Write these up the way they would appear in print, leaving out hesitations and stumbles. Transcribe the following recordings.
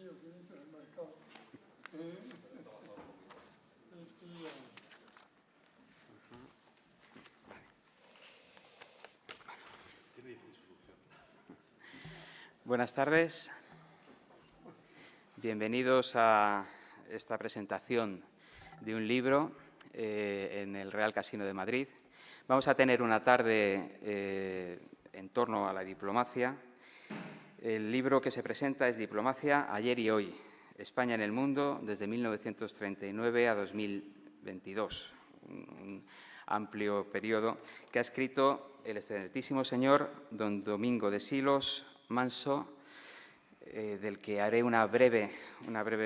tío que entra al mercado. Buenas tardes. Bienvenidos a esta presentación de un libro en el Real Casino de Madrid. Vamos a tener una tarde en torno a la diplomacia. El libro que se presenta es Diplomacia, ayer y hoy, España en el mundo desde 1939 a 2022, un amplio periodo que ha escrito el excelentísimo señor don Domingo de Silos Manso, del que haré una breve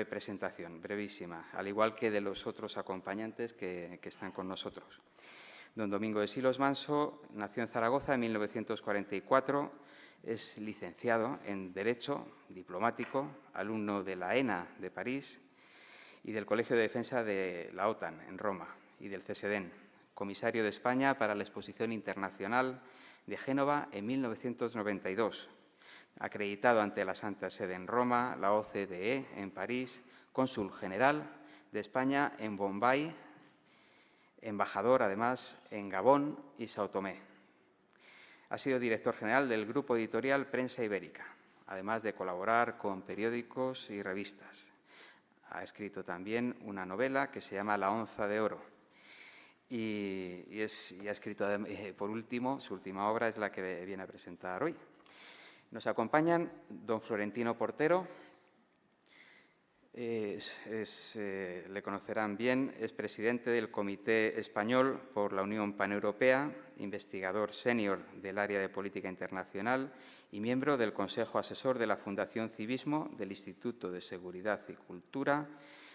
presentación, brevísima, al igual que de los otros acompañantes que están con nosotros. Don Domingo de Silos Manso nació en Zaragoza en 1944, es licenciado en Derecho Diplomático, alumno de la ENA de París y del Colegio de Defensa de la OTAN en Roma y del CSDEN, comisario de España para la Exposición Internacional de Génova en 1992, acreditado ante la Santa Sede en Roma, la OCDE en París, cónsul general de España en Bombay, embajador, además, en Gabón y Sao Tomé. Ha sido director general del Grupo Editorial Prensa Ibérica, además de colaborar con periódicos y revistas. Ha escrito también una novela que se llama La Onza de Oro. Y ha escrito, por último, su última obra es la que viene a presentar hoy. Nos acompañan don Florentino Portero, le conocerán bien, es presidente del Comité Español por la Unión Paneuropea, investigador senior del área de política internacional y miembro del Consejo Asesor de la Fundación Civismo, del Instituto de Seguridad y Cultura,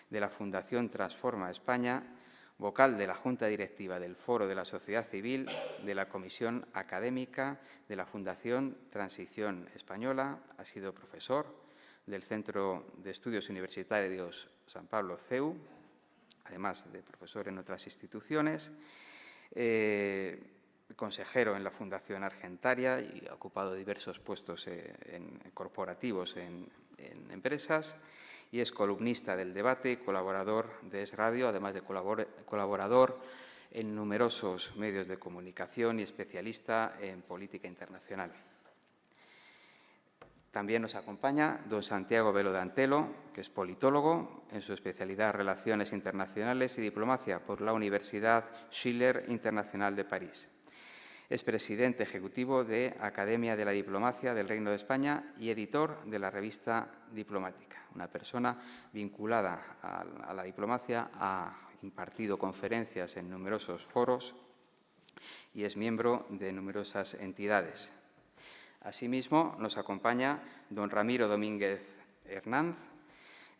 de la Fundación Transforma España, vocal de la Junta Directiva del Foro de la Sociedad Civil, de la Comisión Académica de la Fundación Transición Española, ha sido profesor del Centro de Estudios Universitarios San Pablo CEU, además de profesor en otras instituciones, consejero en la Fundación Argentaria y ha ocupado diversos puestos corporativos en empresas, y es columnista del Debate y colaborador de Es Radio, además de colaborador en numerosos medios de comunicación y especialista en política internacional. También nos acompaña don Santiago Velo de Antelo, que es politólogo, en su especialidad Relaciones Internacionales y Diplomacia por la Universidad Schiller Internacional de París. Es presidente ejecutivo de Academia de la Diplomacia del Reino de España y editor de la revista Diplomática. Una persona vinculada a la diplomacia, ha impartido conferencias en numerosos foros y es miembro de numerosas entidades. Asimismo, nos acompaña don Ramiro Domínguez Hernández,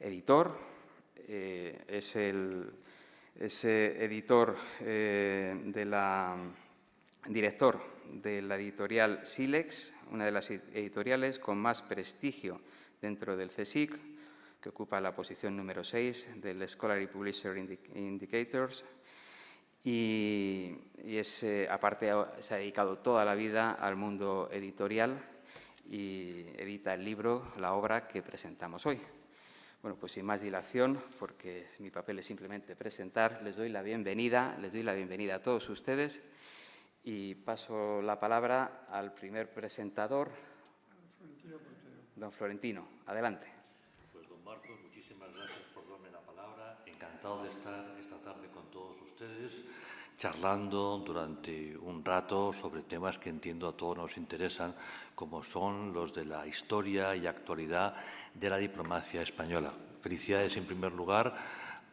editor, director de la editorial Silex, una de las editoriales con más prestigio dentro del CSIC, que ocupa la posición número 6 del Scholarly Publisher Indicators. Y aparte se ha dedicado toda la vida al mundo editorial y edita el libro, la obra que presentamos hoy. Bueno, pues sin más dilación, porque mi papel es simplemente presentar, les doy la bienvenida a todos ustedes y paso la palabra al primer presentador, don Florentino. Adelante. Pues don Marcos, muchísimas gracias por darme la palabra. Encantado de estar esta tarde con todos ustedes, charlando durante un rato sobre temas que entiendo a todos nos interesan, como son los de la historia y actualidad de la diplomacia española. Felicidades, en primer lugar,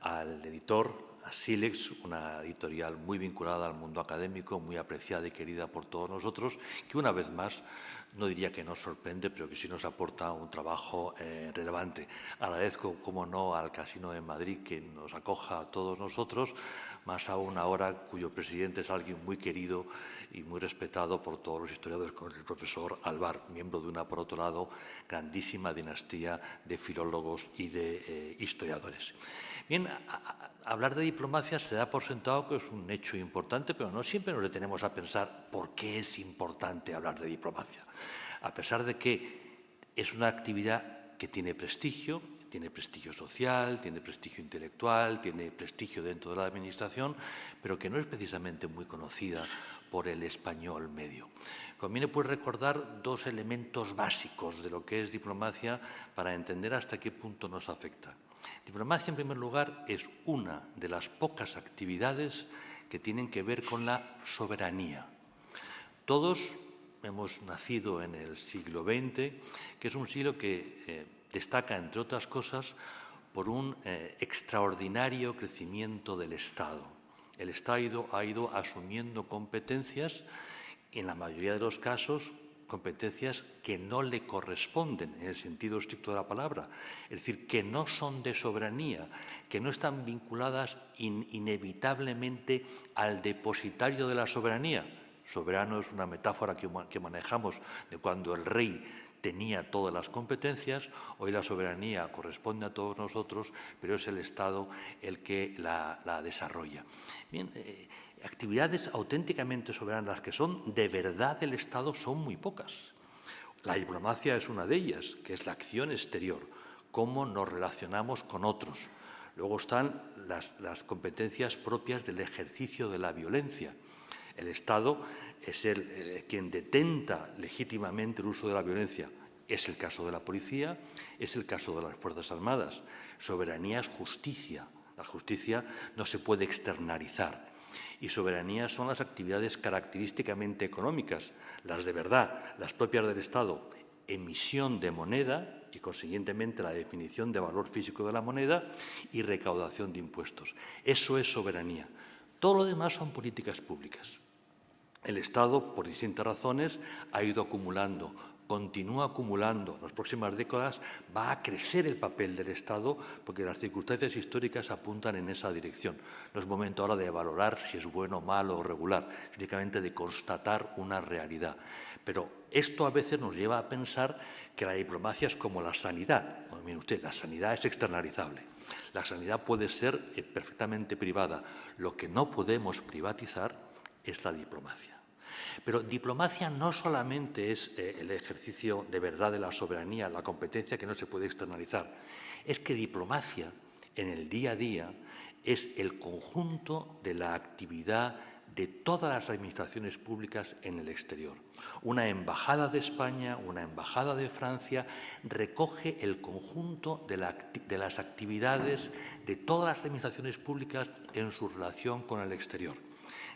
al editor, a Silex, una editorial muy vinculada al mundo académico, muy apreciada y querida por todos nosotros, que una vez más, no diría que nos sorprende, pero que sí nos aporta un trabajo relevante. Agradezco, como no, al Casino de Madrid que nos acoja a todos nosotros, más aún ahora cuyo presidente es alguien muy querido y muy respetado por todos los historiadores, como el profesor Alvar, miembro de una, por otro lado, grandísima dinastía de filólogos y de historiadores. Bien, hablar de diplomacia se da por sentado que es un hecho importante, pero no siempre nos detenemos a pensar por qué es importante hablar de diplomacia. A pesar de que es una actividad que tiene prestigio social, tiene prestigio intelectual, tiene prestigio dentro de la administración, pero que no es precisamente muy conocida por el español medio. Conviene pues recordar dos elementos básicos de lo que es diplomacia para entender hasta qué punto nos afecta. Diplomacia, en primer lugar, es una de las pocas actividades que tienen que ver con la soberanía. Todos hemos nacido en el siglo XX, que es un siglo que destaca, entre otras cosas, por un extraordinario crecimiento del Estado. El Estado ha ido asumiendo competencias, en la mayoría de los casos, competencias que no le corresponden en el sentido estricto de la palabra, es decir, que no son de soberanía, que no están vinculadas inevitablemente al depositario de la soberanía. Soberano es una metáfora que manejamos de cuando el rey tenía todas las competencias. Hoy la soberanía corresponde a todos nosotros, pero es el Estado el que la desarrolla. Bien, actividades auténticamente soberanas, las que son de verdad del Estado, son muy pocas. La diplomacia es una de ellas, que es la acción exterior, cómo nos relacionamos con otros. Luego están las competencias propias del ejercicio de la violencia. El Estado es quien detenta legítimamente el uso de la violencia. Es el caso de la policía, es el caso de las Fuerzas Armadas. Soberanía es justicia. La justicia no se puede externalizar. Y soberanía son las actividades característicamente económicas, las de verdad, las propias del Estado. Emisión de moneda y, consiguientemente, la definición de valor físico de la moneda y recaudación de impuestos. Eso es soberanía. Todo lo demás son políticas públicas. El Estado, por distintas razones, ha ido acumulando, continúa acumulando. En las próximas décadas va a crecer el papel del Estado porque las circunstancias históricas apuntan en esa dirección. No es momento ahora de valorar si es bueno, malo o regular, es únicamente de constatar una realidad. Pero esto a veces nos lleva a pensar que la diplomacia es como la sanidad. Bueno, mire usted, la sanidad es externalizable. La sanidad puede ser perfectamente privada. Lo que no podemos privatizar es la diplomacia. Pero diplomacia no solamente es el ejercicio de verdad de la soberanía, la competencia que no se puede externalizar. Es que diplomacia, en el día a día, es el conjunto de la actividad de todas las administraciones públicas en el exterior. Una embajada de España, una embajada de Francia, recoge el conjunto de las actividades de todas las administraciones públicas en su relación con el exterior.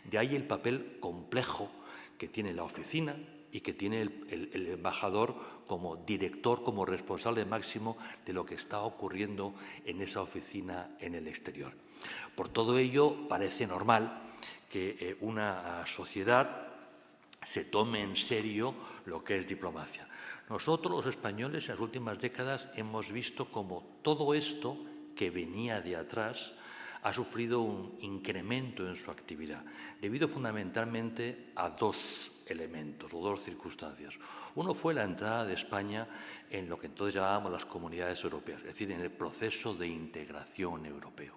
De ahí el papel complejo que tiene la oficina y que tiene el embajador como director, como responsable máximo de lo que está ocurriendo en esa oficina en el exterior. Por todo ello, parece normal que una sociedad se tome en serio lo que es diplomacia. Nosotros, los españoles, en las últimas décadas hemos visto cómo todo esto que venía de atrás ha sufrido un incremento en su actividad, debido fundamentalmente a dos elementos o dos circunstancias. Uno fue la entrada de España en lo que entonces llamábamos las comunidades europeas, es decir, en el proceso de integración europeo.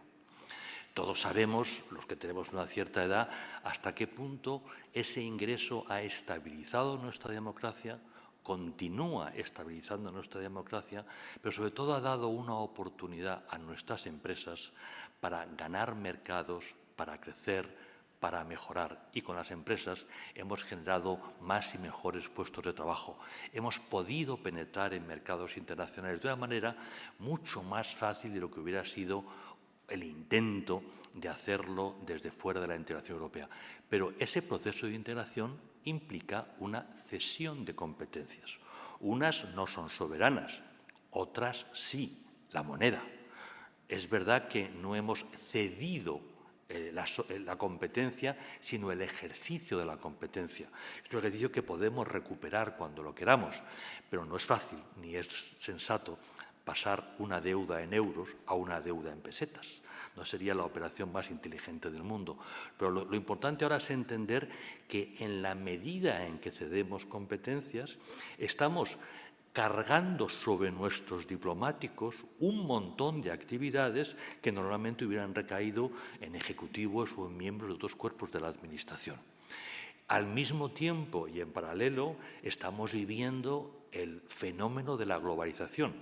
Todos sabemos, los que tenemos una cierta edad, hasta qué punto ese ingreso ha estabilizado nuestra democracia, continúa estabilizando nuestra democracia, pero sobre todo ha dado una oportunidad a nuestras empresas para ganar mercados, para crecer, para mejorar. Y con las empresas hemos generado más y mejores puestos de trabajo. Hemos podido penetrar en mercados internacionales de una manera mucho más fácil de lo que hubiera sido el intento de hacerlo desde fuera de la integración europea. Pero ese proceso de integración implica una cesión de competencias. Unas no son soberanas, otras sí, la moneda. Es verdad que no hemos cedido la competencia, sino el ejercicio de la competencia. Es un ejercicio que podemos recuperar cuando lo queramos, pero no es fácil ni es sensato pasar una deuda en euros a una deuda en pesetas. No sería la operación más inteligente del mundo. Pero lo importante ahora es entender que en la medida en que cedemos competencias, estamos cargando sobre nuestros diplomáticos un montón de actividades que normalmente hubieran recaído en ejecutivos o en miembros de otros cuerpos de la Administración. Al mismo tiempo y en paralelo estamos viviendo el fenómeno de la globalización.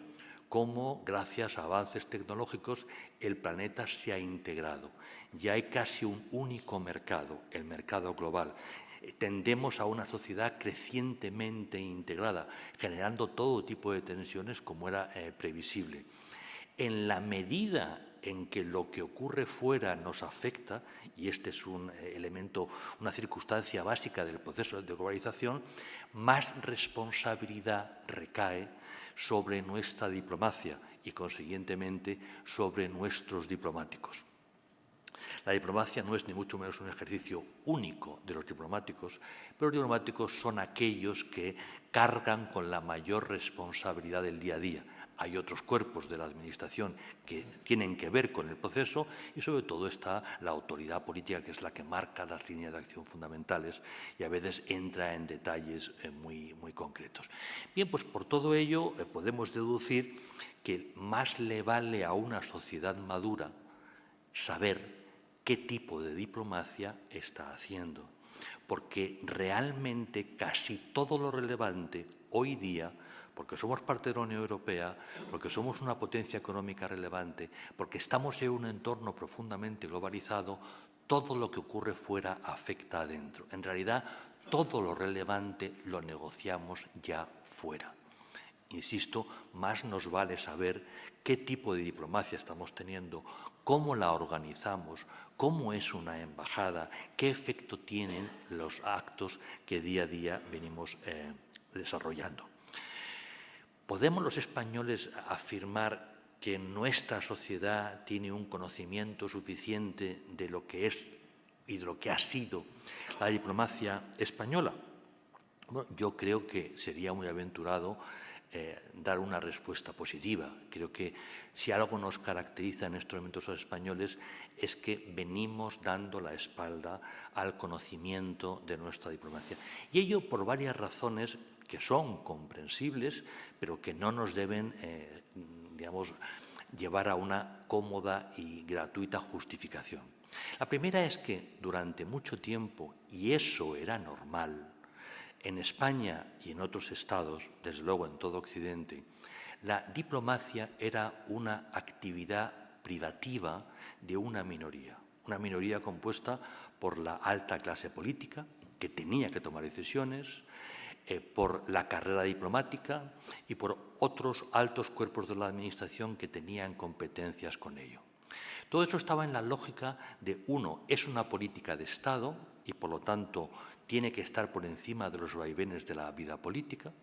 cómo, gracias a avances tecnológicos, el planeta se ha integrado. Ya hay casi un único mercado, el mercado global. Tendemos a una sociedad crecientemente integrada, generando todo tipo de tensiones como era previsible. En la medida en que lo que ocurre fuera nos afecta, y este es un elemento, una circunstancia básica del proceso de globalización, más responsabilidad recae sobre nuestra diplomacia y, consiguientemente, sobre nuestros diplomáticos. La diplomacia no es ni mucho menos un ejercicio único de los diplomáticos, pero los diplomáticos son aquellos que cargan con la mayor responsabilidad del día a día. Hay otros cuerpos de la Administración que tienen que ver con el proceso y sobre todo está la autoridad política, que es la que marca las líneas de acción fundamentales y a veces entra en detalles muy concretos. Bien, pues por todo ello podemos deducir que más le vale a una sociedad madura saber qué tipo de diplomacia está haciendo, porque realmente casi todo lo relevante hoy día, porque somos parte de la Unión Europea, porque somos una potencia económica relevante, porque estamos en un entorno profundamente globalizado, todo lo que ocurre fuera afecta adentro. En realidad, todo lo relevante lo negociamos ya fuera. Insisto, más nos vale saber qué tipo de diplomacia estamos teniendo, cómo la organizamos, cómo es una embajada, qué efecto tienen los actos que día a día venimos desarrollando. ¿Podemos los españoles afirmar que nuestra sociedad tiene un conocimiento suficiente de lo que es y de lo que ha sido la diplomacia española? Bueno, yo creo que sería muy aventurado dar una respuesta positiva. Creo que si algo nos caracteriza en estos momentos a los españoles es que venimos dando la espalda al conocimiento de nuestra diplomacia. Y ello por varias razones que son comprensibles, pero que no nos deben, llevar a una cómoda y gratuita justificación. La primera es que durante mucho tiempo, y eso era normal, en España y en otros estados, desde luego en todo Occidente, la diplomacia era una actividad privativa de una minoría compuesta por la alta clase política, que tenía que tomar decisiones, por la carrera diplomática y por otros altos cuerpos de la Administración que tenían competencias con ello. Todo eso estaba en la lógica de, uno, es una política de Estado y, por lo tanto, tiene que estar por encima de los vaivenes de la vida política,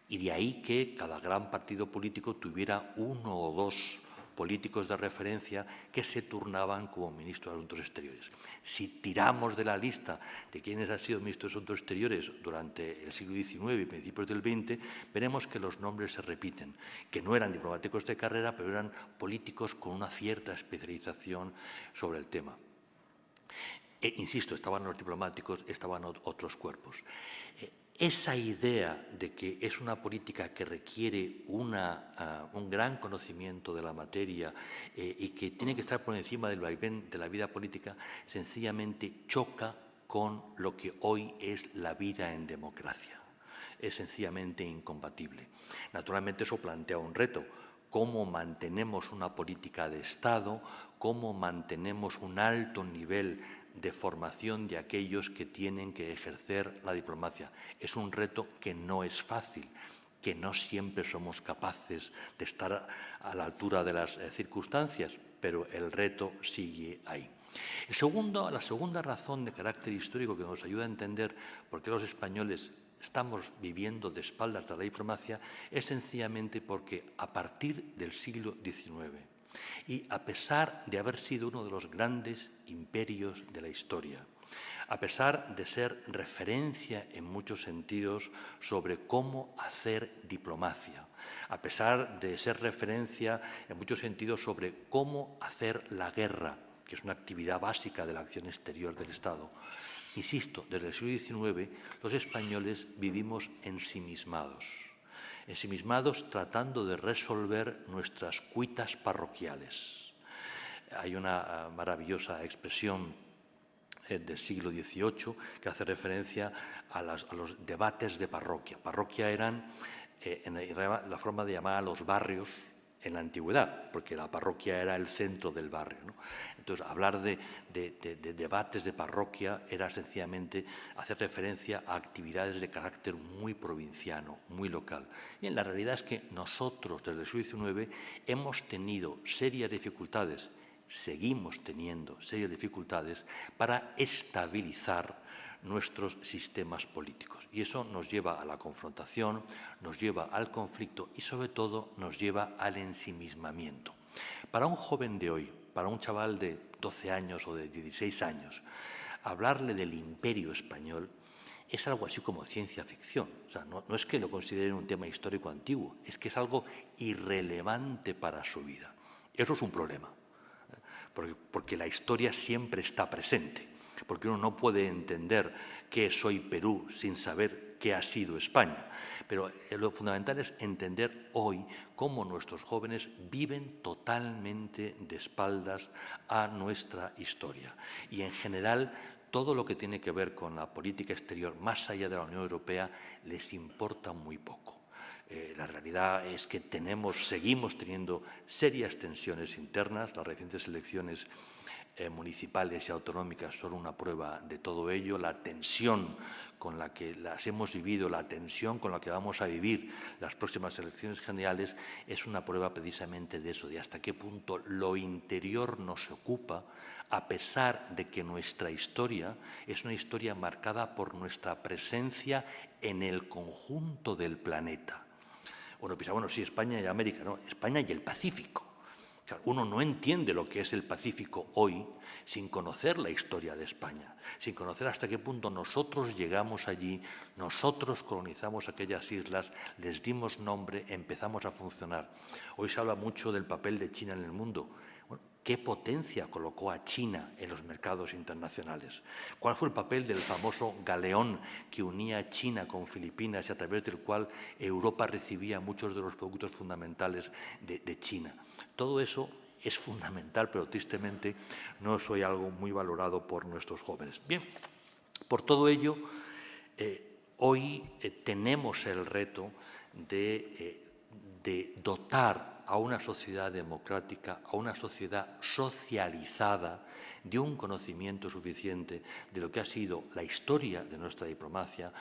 y de ahí que cada gran partido político tuviera uno o dos políticos de referencia que se turnaban como ministros de Asuntos Exteriores. Si tiramos de la lista de quienes han sido ministros de Asuntos Exteriores durante el siglo XIX y principios del XX, veremos que los nombres se repiten, que no eran diplomáticos de carrera, pero eran políticos con una cierta especialización sobre el tema. Insisto, estaban los diplomáticos, estaban otros cuerpos. Esa idea de que es una política que requiere un gran conocimiento de la materia y que tiene que estar por encima del vaivén de la vida política, sencillamente choca con lo que hoy es la vida en democracia. Es sencillamente incompatible. Naturalmente eso plantea un reto. ¿Cómo mantenemos una política de Estado? ¿Cómo mantenemos un alto nivel de formación de aquellos que tienen que ejercer la diplomacia? Es un reto que no es fácil, que no siempre somos capaces de estar a la altura de las circunstancias, pero el reto sigue ahí. La segunda razón de carácter histórico que nos ayuda a entender por qué los españoles estamos viviendo de espaldas de la diplomacia es sencillamente porque a partir del siglo XIX y a pesar de haber sido uno de los grandes imperios de la historia, a pesar de ser referencia en muchos sentidos sobre cómo hacer diplomacia, a pesar de ser referencia en muchos sentidos sobre cómo hacer la guerra, que es una actividad básica de la acción exterior del Estado, insisto, desde el siglo XIX los españoles vivimos ensimismados tratando de resolver nuestras cuitas parroquiales. Hay una maravillosa expresión del siglo XVIII que hace referencia a los debates de parroquia. Parroquia eran la forma de llamar a los barrios en la antigüedad, porque la parroquia era el centro del barrio, ¿no? Entonces, hablar de debates de parroquia era sencillamente hacer referencia a actividades de carácter muy provinciano, muy local. Y la realidad es que nosotros, desde el siglo XIX, hemos tenido serias dificultades, seguimos teniendo serias dificultades para estabilizar nuestros sistemas políticos. Y eso nos lleva a la confrontación, nos lleva al conflicto y, sobre todo, nos lleva al ensimismamiento. Para un joven de hoy, para un chaval de 12 años o de 16 años, hablarle del imperio español es algo así como ciencia ficción. O sea, no es que lo consideren un tema histórico antiguo, es que es algo irrelevante para su vida. Eso es un problema, porque la historia siempre está presente. Porque uno no puede entender qué es hoy Perú sin saber qué ha sido España. Pero lo fundamental es entender hoy cómo nuestros jóvenes viven totalmente de espaldas a nuestra historia. Y en general, todo lo que tiene que ver con la política exterior, más allá de la Unión Europea, les importa muy poco. La realidad es que seguimos teniendo serias tensiones internas. Las recientes elecciones municipales y autonómicas son una prueba de todo ello. La tensión con la que las hemos vivido, la tensión con la que vamos a vivir las próximas elecciones generales es una prueba precisamente de eso, de hasta qué punto lo interior nos ocupa, a pesar de que nuestra historia es una historia marcada por nuestra presencia en el conjunto del planeta. Uno piensa, bueno, sí, España y América, no, España y el Pacífico. O sea, uno no entiende lo que es el Pacífico hoy sin conocer la historia de España, sin conocer hasta qué punto nosotros llegamos allí, nosotros colonizamos aquellas islas, les dimos nombre, empezamos a funcionar. Hoy se habla mucho del papel de China en el mundo. Bueno, ¿qué potencia colocó a China en los mercados internacionales? ¿Cuál fue el papel del famoso galeón que unía a China con Filipinas y a través del cual Europa recibía muchos de los productos fundamentales de China? Todo eso es fundamental, pero tristemente no es hoy algo muy valorado por nuestros jóvenes. Bien, por todo ello, hoy tenemos el reto de dotar a una sociedad democrática, a una sociedad socializada, de un conocimiento suficiente de lo que ha sido la historia de nuestra diplomacia,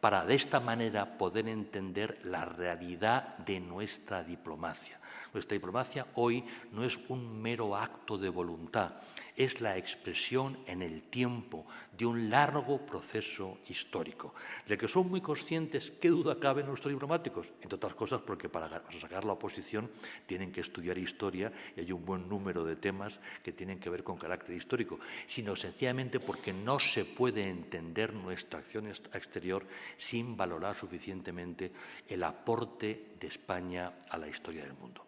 para de esta manera poder entender la realidad de nuestra diplomacia. Nuestra diplomacia hoy no es un mero acto de voluntad, es la expresión en el tiempo de un largo proceso histórico, de que son muy conscientes, qué duda cabe nuestros diplomáticos, entre otras cosas porque para sacar la oposición tienen que estudiar historia y hay un buen número de temas que tienen que ver con carácter histórico, sino sencillamente porque no se puede entender nuestra acción exterior sin valorar suficientemente el aporte de España a la historia del mundo.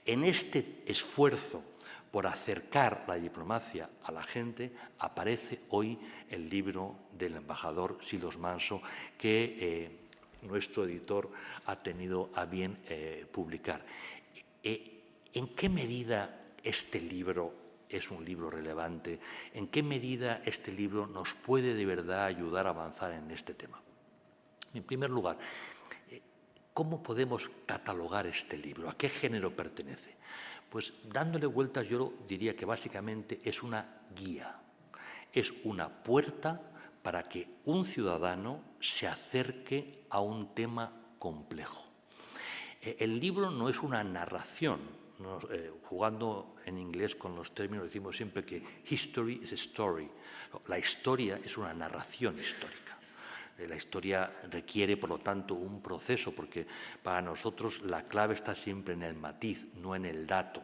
En este esfuerzo por acercar la diplomacia a la gente, aparece hoy el libro del embajador Silos Manso, que nuestro editor ha tenido a bien publicar. ¿En qué medida este libro es un libro relevante? ¿En qué medida este libro nos puede de verdad ayudar a avanzar en este tema? En primer lugar, ¿cómo podemos catalogar este libro? ¿A qué género pertenece? Pues dándole vueltas yo diría que básicamente es una guía, es una puerta para que un ciudadano se acerque a un tema complejo. El libro no es una narración, jugando en inglés con los términos decimos siempre que history is a story, la historia es una narración histórica. La historia requiere, por lo tanto, un proceso, porque para nosotros la clave está siempre en el matiz, no en el dato.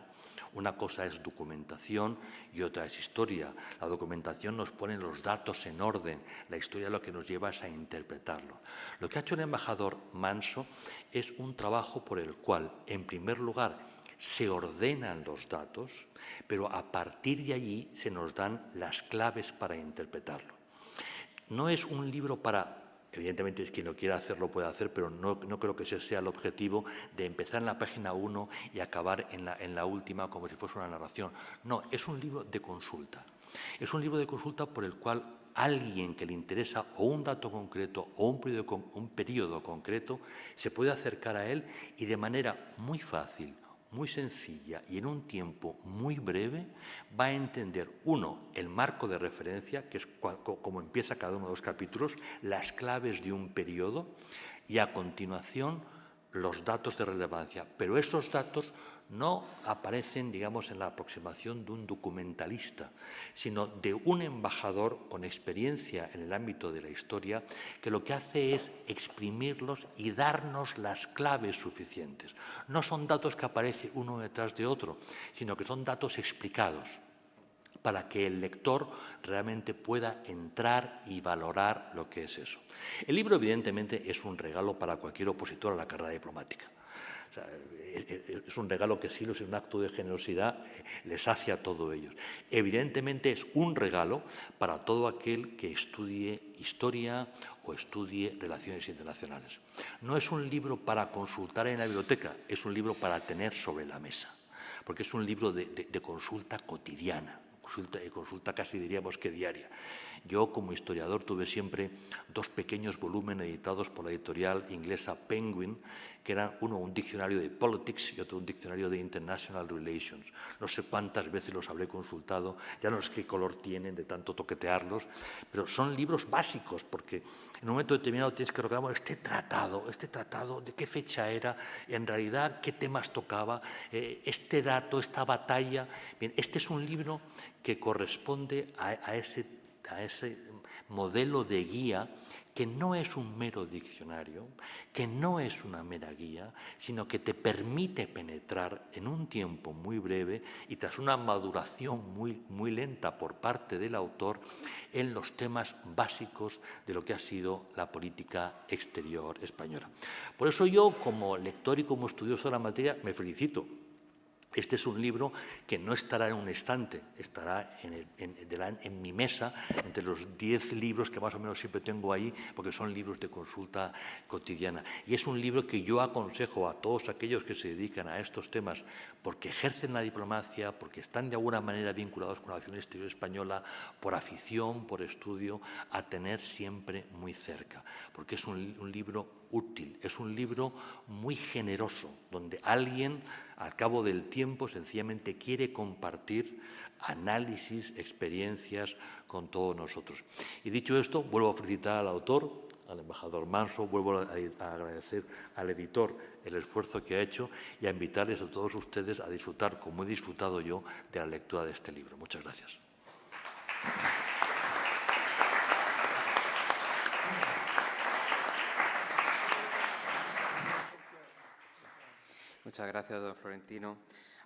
Una cosa es documentación y otra es historia. La documentación nos pone los datos en orden, la historia lo que nos lleva es a interpretarlo. Lo que ha hecho el embajador Manso es un trabajo por el cual, en primer lugar, se ordenan los datos, pero a partir de allí se nos dan las claves para interpretarlo. No es un libro para, evidentemente quien lo quiera hacer lo puede hacer, pero no creo que ese sea el objetivo de empezar en la página 1 y acabar en la última como si fuese una narración. No, es un libro de consulta. Es un libro de consulta por el cual alguien que le interesa o un dato concreto o un periodo concreto se puede acercar a él y de manera muy fácil, muy sencilla y en un tiempo muy breve va a entender, uno, el marco de referencia, que es como empieza cada uno de los capítulos, las claves de un periodo y a continuación los datos de relevancia. Pero esos datos no aparecen, digamos, en la aproximación de un documentalista, sino de un embajador con experiencia en el ámbito de la historia que lo que hace es exprimirlos y darnos las claves suficientes. No son datos que aparecen uno detrás de otro, sino que son datos explicados para que el lector realmente pueda entrar y valorar lo que es eso. El libro, evidentemente, es un regalo para cualquier opositor a la carrera diplomática. O sea, es un regalo que, si no es un acto de generosidad, les sacia a todos ellos. Evidentemente es un regalo para todo aquel que estudie historia o estudie relaciones internacionales. No es un libro para consultar en la biblioteca, es un libro para tener sobre la mesa, porque es un libro de consulta cotidiana. Consulta casi diríamos que diaria. Yo, como historiador, tuve siempre dos pequeños volúmenes editados por la editorial inglesa Penguin, que eran uno un diccionario de politics y otro un diccionario de international relations. No sé cuántas veces los habré consultado, ya no sé qué color tienen de tanto toquetearlos, pero son libros básicos, porque en un momento determinado tienes que recordar este tratado, de qué fecha era, en realidad qué temas tocaba, este dato, esta batalla. Bien, este es un libro que corresponde a ese modelo de guía, que no es un mero diccionario, que no es una mera guía, sino que te permite penetrar en un tiempo muy breve y tras una maduración muy lenta por parte del autor en los temas básicos de lo que ha sido la política exterior española. Por eso yo, como lector y como estudioso de la materia, me felicito. Este es un libro que no estará en un estante, estará en mi mesa, entre los 10 libros que más o menos siempre tengo ahí, porque son libros de consulta cotidiana. Y es un libro que yo aconsejo a todos aquellos que se dedican a estos temas, porque ejercen la diplomacia, porque están de alguna manera vinculados con la acción exterior española, por afición, por estudio, a tener siempre muy cerca, porque es un libro útil, es un libro muy generoso, donde alguien, al cabo del tiempo, sencillamente quiere compartir análisis, experiencias con todos nosotros. Y dicho esto, vuelvo a felicitar al autor, al embajador Manso, vuelvo a agradecer al editor el esfuerzo que ha hecho y a invitarles a todos ustedes a disfrutar, como he disfrutado yo, de la lectura de este libro. Muchas gracias. Muchas gracias, don Florentino.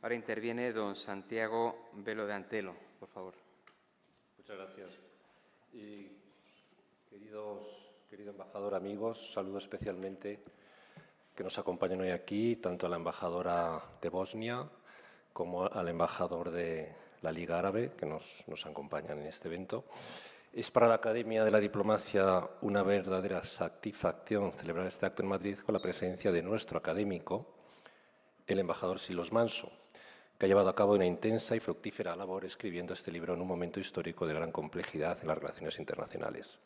Ahora interviene don Santiago Velo de Antelo, por favor. Muchas gracias. Y querido embajador, amigos, saludo especialmente que nos acompañan hoy aquí, tanto a la embajadora de Bosnia como al embajador de la Liga Árabe, que nos acompañan en este evento. Es para la Academia de la Diplomacia una verdadera satisfacción celebrar este acto en Madrid con la presencia de nuestro académico, el embajador Silos Manso, que ha llevado a cabo una intensa y fructífera labor escribiendo este libro en un momento histórico de gran complejidad en las relaciones internacionales.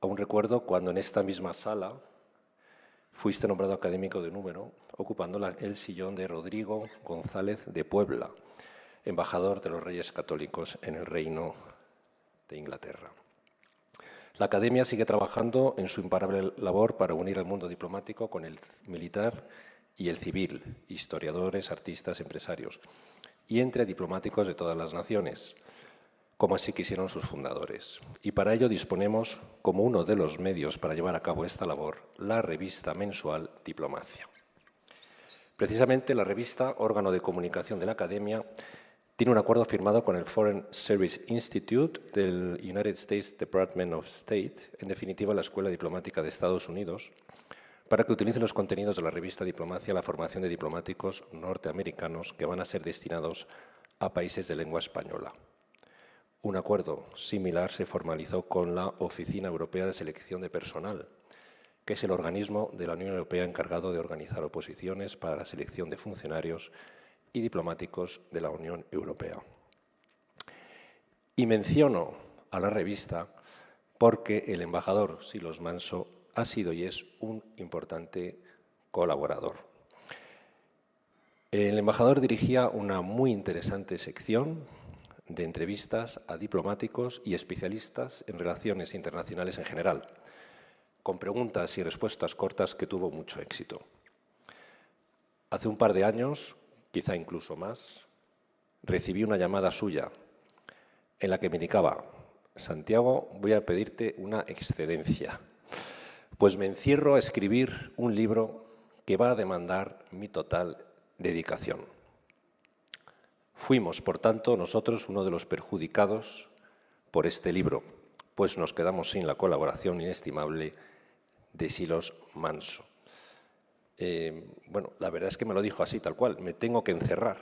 Aún recuerdo cuando en esta misma sala fuiste nombrado académico de número, ocupando el sillón de Rodrigo González de Puebla, embajador de los Reyes Católicos en el Reino de Inglaterra. La Academia sigue trabajando en su imparable labor para unir el mundo diplomático con el militar y el civil, historiadores, artistas, empresarios, y entre diplomáticos de todas las naciones, como así quisieron sus fundadores. Y para ello disponemos, como uno de los medios para llevar a cabo esta labor, la revista mensual Diplomacia. Precisamente la revista, órgano de comunicación de la Academia, tiene un acuerdo firmado con el Foreign Service Institute del United States Department of State, en definitiva la Escuela Diplomática de Estados Unidos, para que utilicen los contenidos de la revista Diplomacia a la formación de diplomáticos norteamericanos que van a ser destinados a países de lengua española. Un acuerdo similar se formalizó con la Oficina Europea de Selección de Personal, que es el organismo de la Unión Europea encargado de organizar oposiciones para la selección de funcionarios y diplomáticos de la Unión Europea. Y menciono a la revista porque el embajador Silos Manso ha sido y es un importante colaborador. El embajador dirigía una muy interesante sección de entrevistas a diplomáticos y especialistas en relaciones internacionales en general, con preguntas y respuestas cortas que tuvo mucho éxito. Hace un par de años, quizá incluso más, recibí una llamada suya en la que me indicaba: Santiago, voy a pedirte una excedencia, pues me encierro a escribir un libro que va a demandar mi total dedicación. Fuimos, por tanto, nosotros uno de los perjudicados por este libro, pues nos quedamos sin la colaboración inestimable de Silos Manso. Bueno, la verdad es que me lo dijo así, tal cual: me tengo que encerrar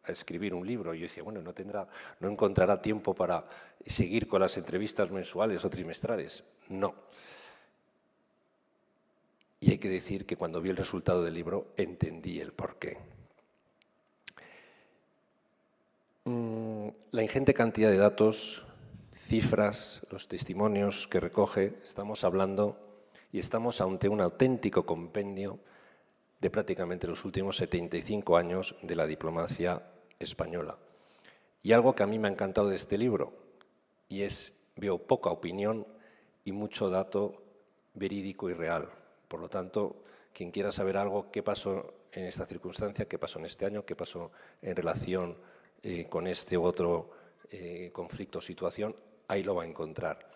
a escribir un libro. Y yo decía, bueno, no encontrará tiempo para seguir con las entrevistas mensuales o trimestrales. No. Y hay que decir que cuando vi el resultado del libro entendí el porqué. La ingente cantidad de datos, cifras, los testimonios que recoge, estamos hablando y estamos ante un auténtico compendio de prácticamente los últimos 75 años de la diplomacia española. Y algo que a mí me ha encantado de este libro, y es, veo poca opinión y mucho dato verídico y real. Por lo tanto, quien quiera saber algo, qué pasó en esta circunstancia, qué pasó en este año, qué pasó en relación con este u otro conflicto o situación, ahí lo va a encontrar,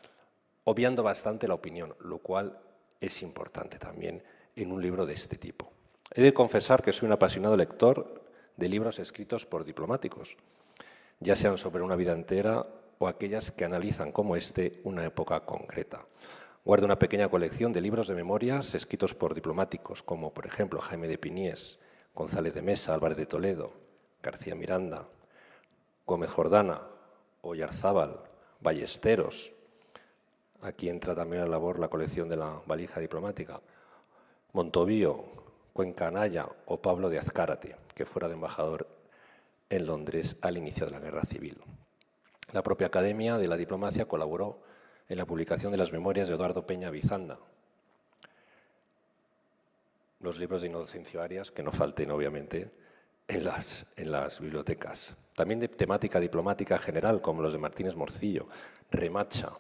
obviando bastante la opinión, lo cual es importante también en un libro de este tipo. He de confesar que soy un apasionado lector de libros escritos por diplomáticos, ya sean sobre una vida entera o aquellas que analizan, como este, una época concreta. Guardo una pequeña colección de libros de memorias escritos por diplomáticos, como por ejemplo Jaime de Piniés, González de Mesa, Álvarez de Toledo, García Miranda, Gómez Jordana, Oyarzábal, Ballesteros. Aquí entra también a la labor la colección de la valija diplomática, Montovío, Cuenca Anaya o Pablo de Azcárate, que fuera de embajador en Londres al inicio de la Guerra Civil. La propia Academia de la Diplomacia colaboró en la publicación de las memorias de Eduardo Peña Bizanda. Los libros de Inocencio Arias, que no falten, obviamente, en las bibliotecas. También de temática diplomática general, como los de Martínez Morcillo, Remacha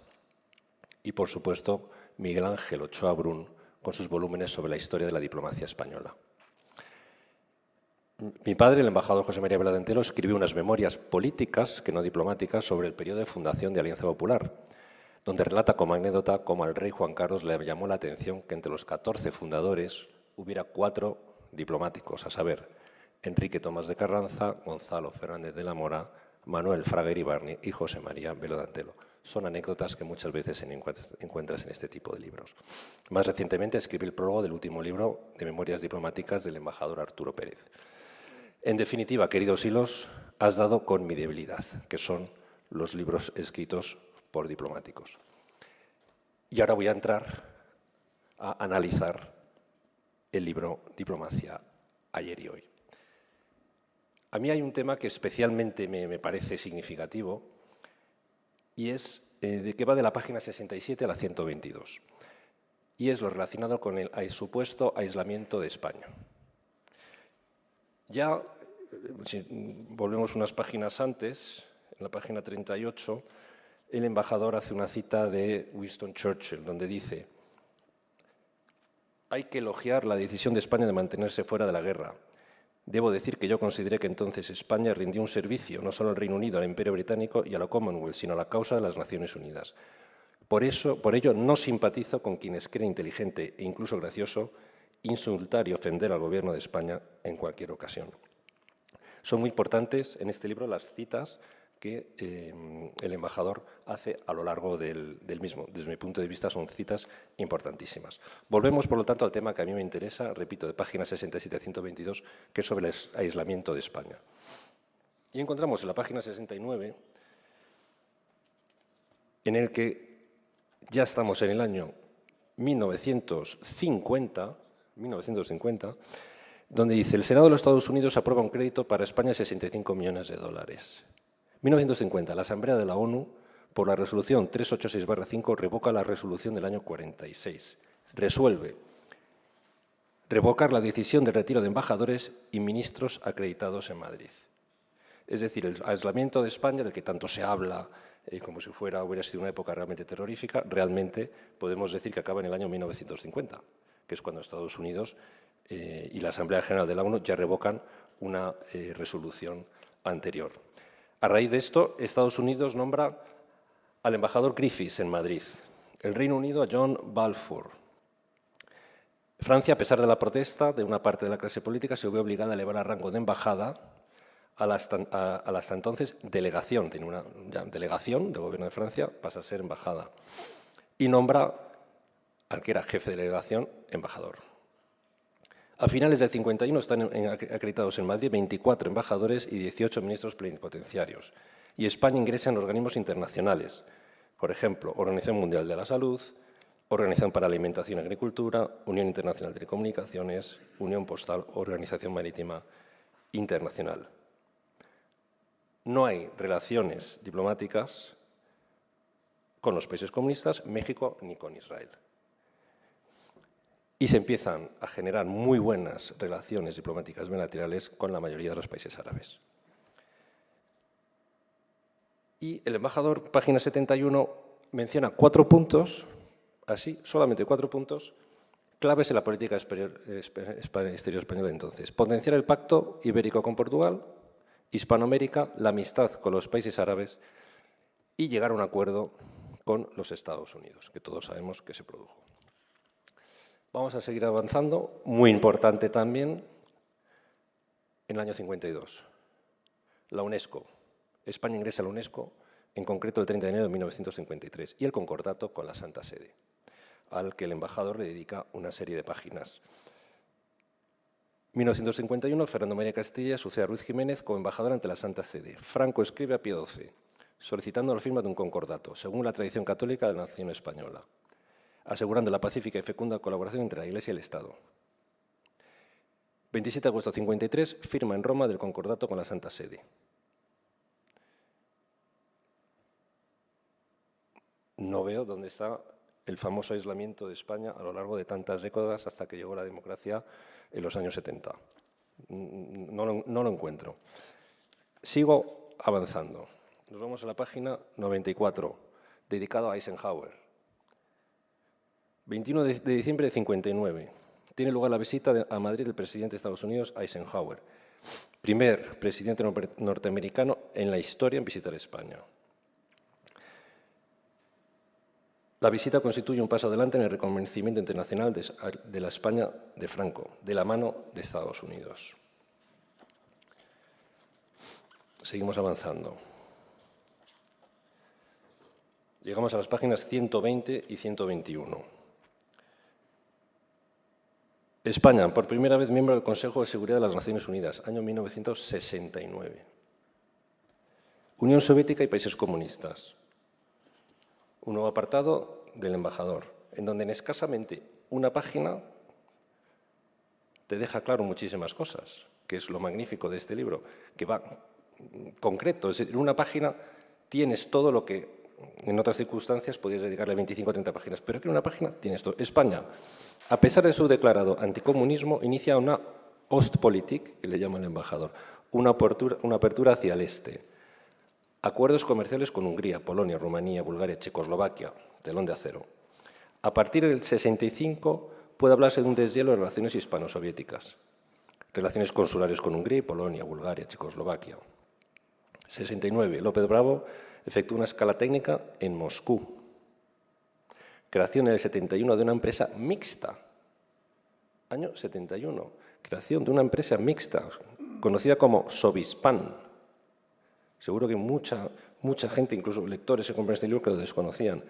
y, por supuesto, Miguel Ángel Ochoa Brun, con sus volúmenes sobre la historia de la diplomacia española. Mi padre, el embajador José María Veladentelo, escribió unas memorias políticas, que no diplomáticas, sobre el periodo de fundación de Alianza Popular, donde relata como anécdota cómo al rey Juan Carlos le llamó la atención que entre los 14 fundadores hubiera 4 diplomáticos, a saber, Enrique Tomás de Carranza, Gonzalo Fernández de la Mora, Manuel Fraga Iribarni y José María Veladentelo. Son anécdotas que muchas veces encuentras en este tipo de libros. Más recientemente escribí el prólogo del último libro de memorias diplomáticas del embajador Arturo Pérez. En definitiva, queridos Silos, has dado con mi debilidad, que son los libros escritos por diplomáticos. Y ahora voy a entrar a analizar el libro Diplomacia, ayer y hoy. A mí hay un tema que especialmente me parece significativo y es de que va de la página 67 a la 122. Y es lo relacionado con el supuesto aislamiento de España. Ya, si volvemos unas páginas antes, en la página 38, el embajador hace una cita de Winston Churchill, donde dice: hay que elogiar la decisión de España de mantenerse fuera de la guerra. Debo decir que yo consideré que entonces España rindió un servicio no solo al Reino Unido, al Imperio Británico y a la Commonwealth, sino a la causa de las Naciones Unidas. Por ello, no simpatizo con quienes creen inteligente e incluso gracioso insultar y ofender al Gobierno de España en cualquier ocasión. Son muy importantes en este libro las citas que el embajador hace a lo largo del mismo. Desde mi punto de vista son citas importantísimas. Volvemos, por lo tanto, al tema que a mí me interesa, repito, de página 67 a 122, que es sobre el aislamiento de España. Y encontramos en la página 69, en el que ya estamos en el año 1950, donde dice: el Senado de los Estados Unidos aprueba un crédito para España de 65 millones de dólares. 1950, la Asamblea de la ONU, por la resolución 386/5, revoca la resolución del año 46. Resuelve revocar la decisión de retiro de embajadores y ministros acreditados en Madrid. Es decir, el aislamiento de España, del que tanto se habla, como si hubiera sido una época realmente terrorífica, realmente podemos decir que acaba en el año 1950, que es cuando Estados Unidos y la Asamblea General de la ONU ya revocan una resolución anterior. A raíz de esto, Estados Unidos nombra al embajador Griffiths en Madrid, el Reino Unido a John Balfour. Francia, a pesar de la protesta de una parte de la clase política, se ve obligada a elevar al rango de embajada a la hasta entonces delegación. Tiene una delegación del Gobierno de Francia, pasa a ser embajada. Y nombra al que era jefe de delegación embajador. A finales del 51 están acreditados en Madrid 24 embajadores y 18 ministros plenipotenciarios. Y España ingresa en organismos internacionales, por ejemplo, Organización Mundial de la Salud, Organización para la Alimentación y Agricultura, Unión Internacional de Telecomunicaciones, Unión Postal, Organización Marítima Internacional. No hay relaciones diplomáticas con los países comunistas, México ni con Israel. Y se empiezan a generar muy buenas relaciones diplomáticas bilaterales con la mayoría de los países árabes. Y el embajador, página 71, menciona 4 puntos, así, solamente 4 puntos, claves en la política exterior española de entonces. Potenciar el pacto ibérico con Portugal, Hispanoamérica, la amistad con los países árabes y llegar a un acuerdo con los Estados Unidos, que todos sabemos que se produjo. Vamos a seguir avanzando. Muy importante también, en el año 52, la UNESCO. España ingresa a la UNESCO, en concreto el 30 de enero de 1953, y el concordato con la Santa Sede, al que el embajador le dedica una serie de páginas. 1951, Fernando María Castilla sucede a Ruiz Jiménez como embajador ante la Santa Sede. Franco escribe a Pío XII, solicitando la firma de un concordato, según la tradición católica de la nación española, asegurando la pacífica y fecunda colaboración entre la Iglesia y el Estado. 27 de agosto de 53, firma en Roma del concordato con la Santa Sede. No veo dónde está el famoso aislamiento de España a lo largo de tantas décadas hasta que llegó la democracia en los años 70. No lo encuentro. Sigo avanzando. Nos vamos a la página 94, dedicado a Eisenhower. 21 de diciembre de 59. Tiene lugar la visita a Madrid del presidente de Estados Unidos, Eisenhower. Primer presidente norteamericano en la historia en visitar España. La visita constituye un paso adelante en el reconocimiento internacional de la España de Franco, de la mano de Estados Unidos. Seguimos avanzando. Llegamos a las páginas 120 y 121. España, por primera vez miembro del Consejo de Seguridad de las Naciones Unidas, año 1969. Unión Soviética y países comunistas. Un nuevo apartado del embajador, en donde en escasamente una página te deja claro muchísimas cosas, que es lo magnífico de este libro, que va concreto. Es decir, en una página tienes todo lo que en otras circunstancias podrías dedicarle 25 o 30 páginas, pero aquí en una página tienes todo. España, a pesar de su declarado anticomunismo, inicia una Ostpolitik, que le llama el embajador, una apertura hacia el este. Acuerdos comerciales con Hungría, Polonia, Rumanía, Bulgaria, Checoslovaquia, telón de acero. A partir del 65 puede hablarse de un deshielo de relaciones hispano-soviéticas. Relaciones consulares con Hungría, Polonia, Bulgaria, Checoslovaquia. 69. López Bravo efectúa una escala técnica en Moscú. Creación en el 71 de una empresa mixta. Año 71. Creación de una empresa mixta, conocida como Sovispan. Seguro que mucha gente, incluso lectores y compradores de libros, que lo desconocían,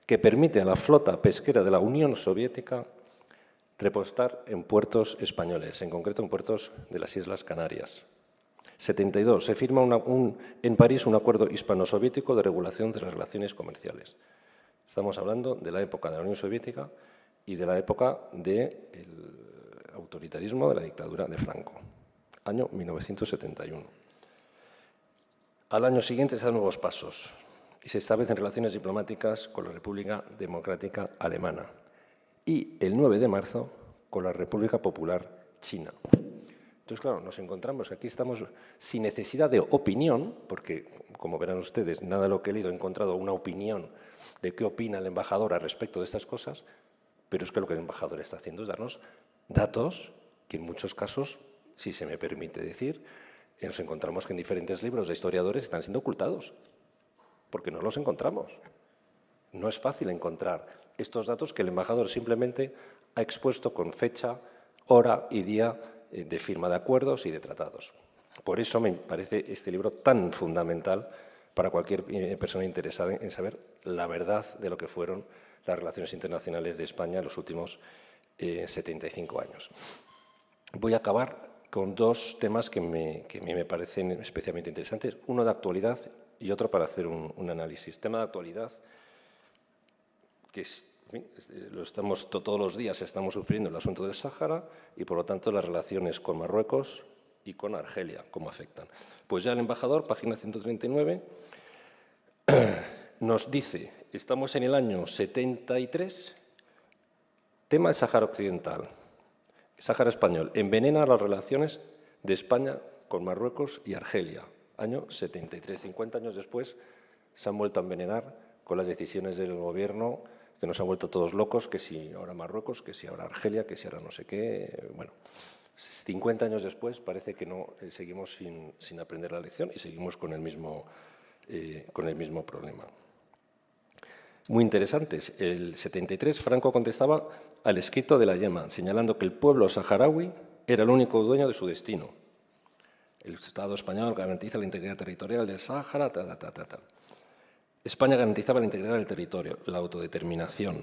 que permite a la flota pesquera de la Unión Soviética repostar en puertos españoles, en concreto en puertos de las Islas Canarias. 72. Se firma en París un acuerdo hispano-soviético de regulación de las relaciones comerciales. Estamos hablando de la época de la Unión Soviética y de la época del autoritarismo de la dictadura de Franco, año 1971. Al año siguiente se dan nuevos pasos y se establecen relaciones diplomáticas con la República Democrática Alemana. Y el 9 de marzo, con la República Popular China. Entonces, claro, nos encontramos que aquí estamos sin necesidad de opinión, porque, como verán ustedes, nada de lo que he leído he encontrado una opinión de qué opina el embajador al respecto de estas cosas, pero es que lo que el embajador está haciendo es darnos datos que en muchos casos, si se me permite decir, nos encontramos que en diferentes libros de historiadores están siendo ocultados, porque no los encontramos. No es fácil encontrar estos datos que el embajador simplemente ha expuesto con fecha, hora y día de firma de acuerdos y de tratados. Por eso me parece este libro tan fundamental para cualquier persona interesada en saber la verdad de lo que fueron las relaciones internacionales de España en los últimos 75 años. Voy a acabar con dos temas que a mí me parecen especialmente interesantes, uno de actualidad y otro para hacer un análisis. Tema de actualidad, que es, lo estamos, todos los días estamos sufriendo el asunto del Sáhara y, por lo tanto, las relaciones con Marruecos y con Argelia, cómo afectan. Pues ya el embajador, página 139, nos dice, estamos en el año 73, tema del Sáhara Occidental, Sáhara Español, envenena las relaciones de España con Marruecos y Argelia, año 73. 50 años después se han vuelto a envenenar con las decisiones del Gobierno, que nos han vuelto todos locos, que si ahora Marruecos, que si ahora Argelia, que si ahora no sé qué. Bueno, 50 años después parece que no seguimos sin aprender la lección y seguimos con el mismo problema. Muy interesantes. El 73 Franco contestaba al escrito de la Yema, señalando que el pueblo saharaui era el único dueño de su destino. El Estado español garantiza la integridad territorial del Sáhara, España garantizaba la integridad del territorio, la autodeterminación.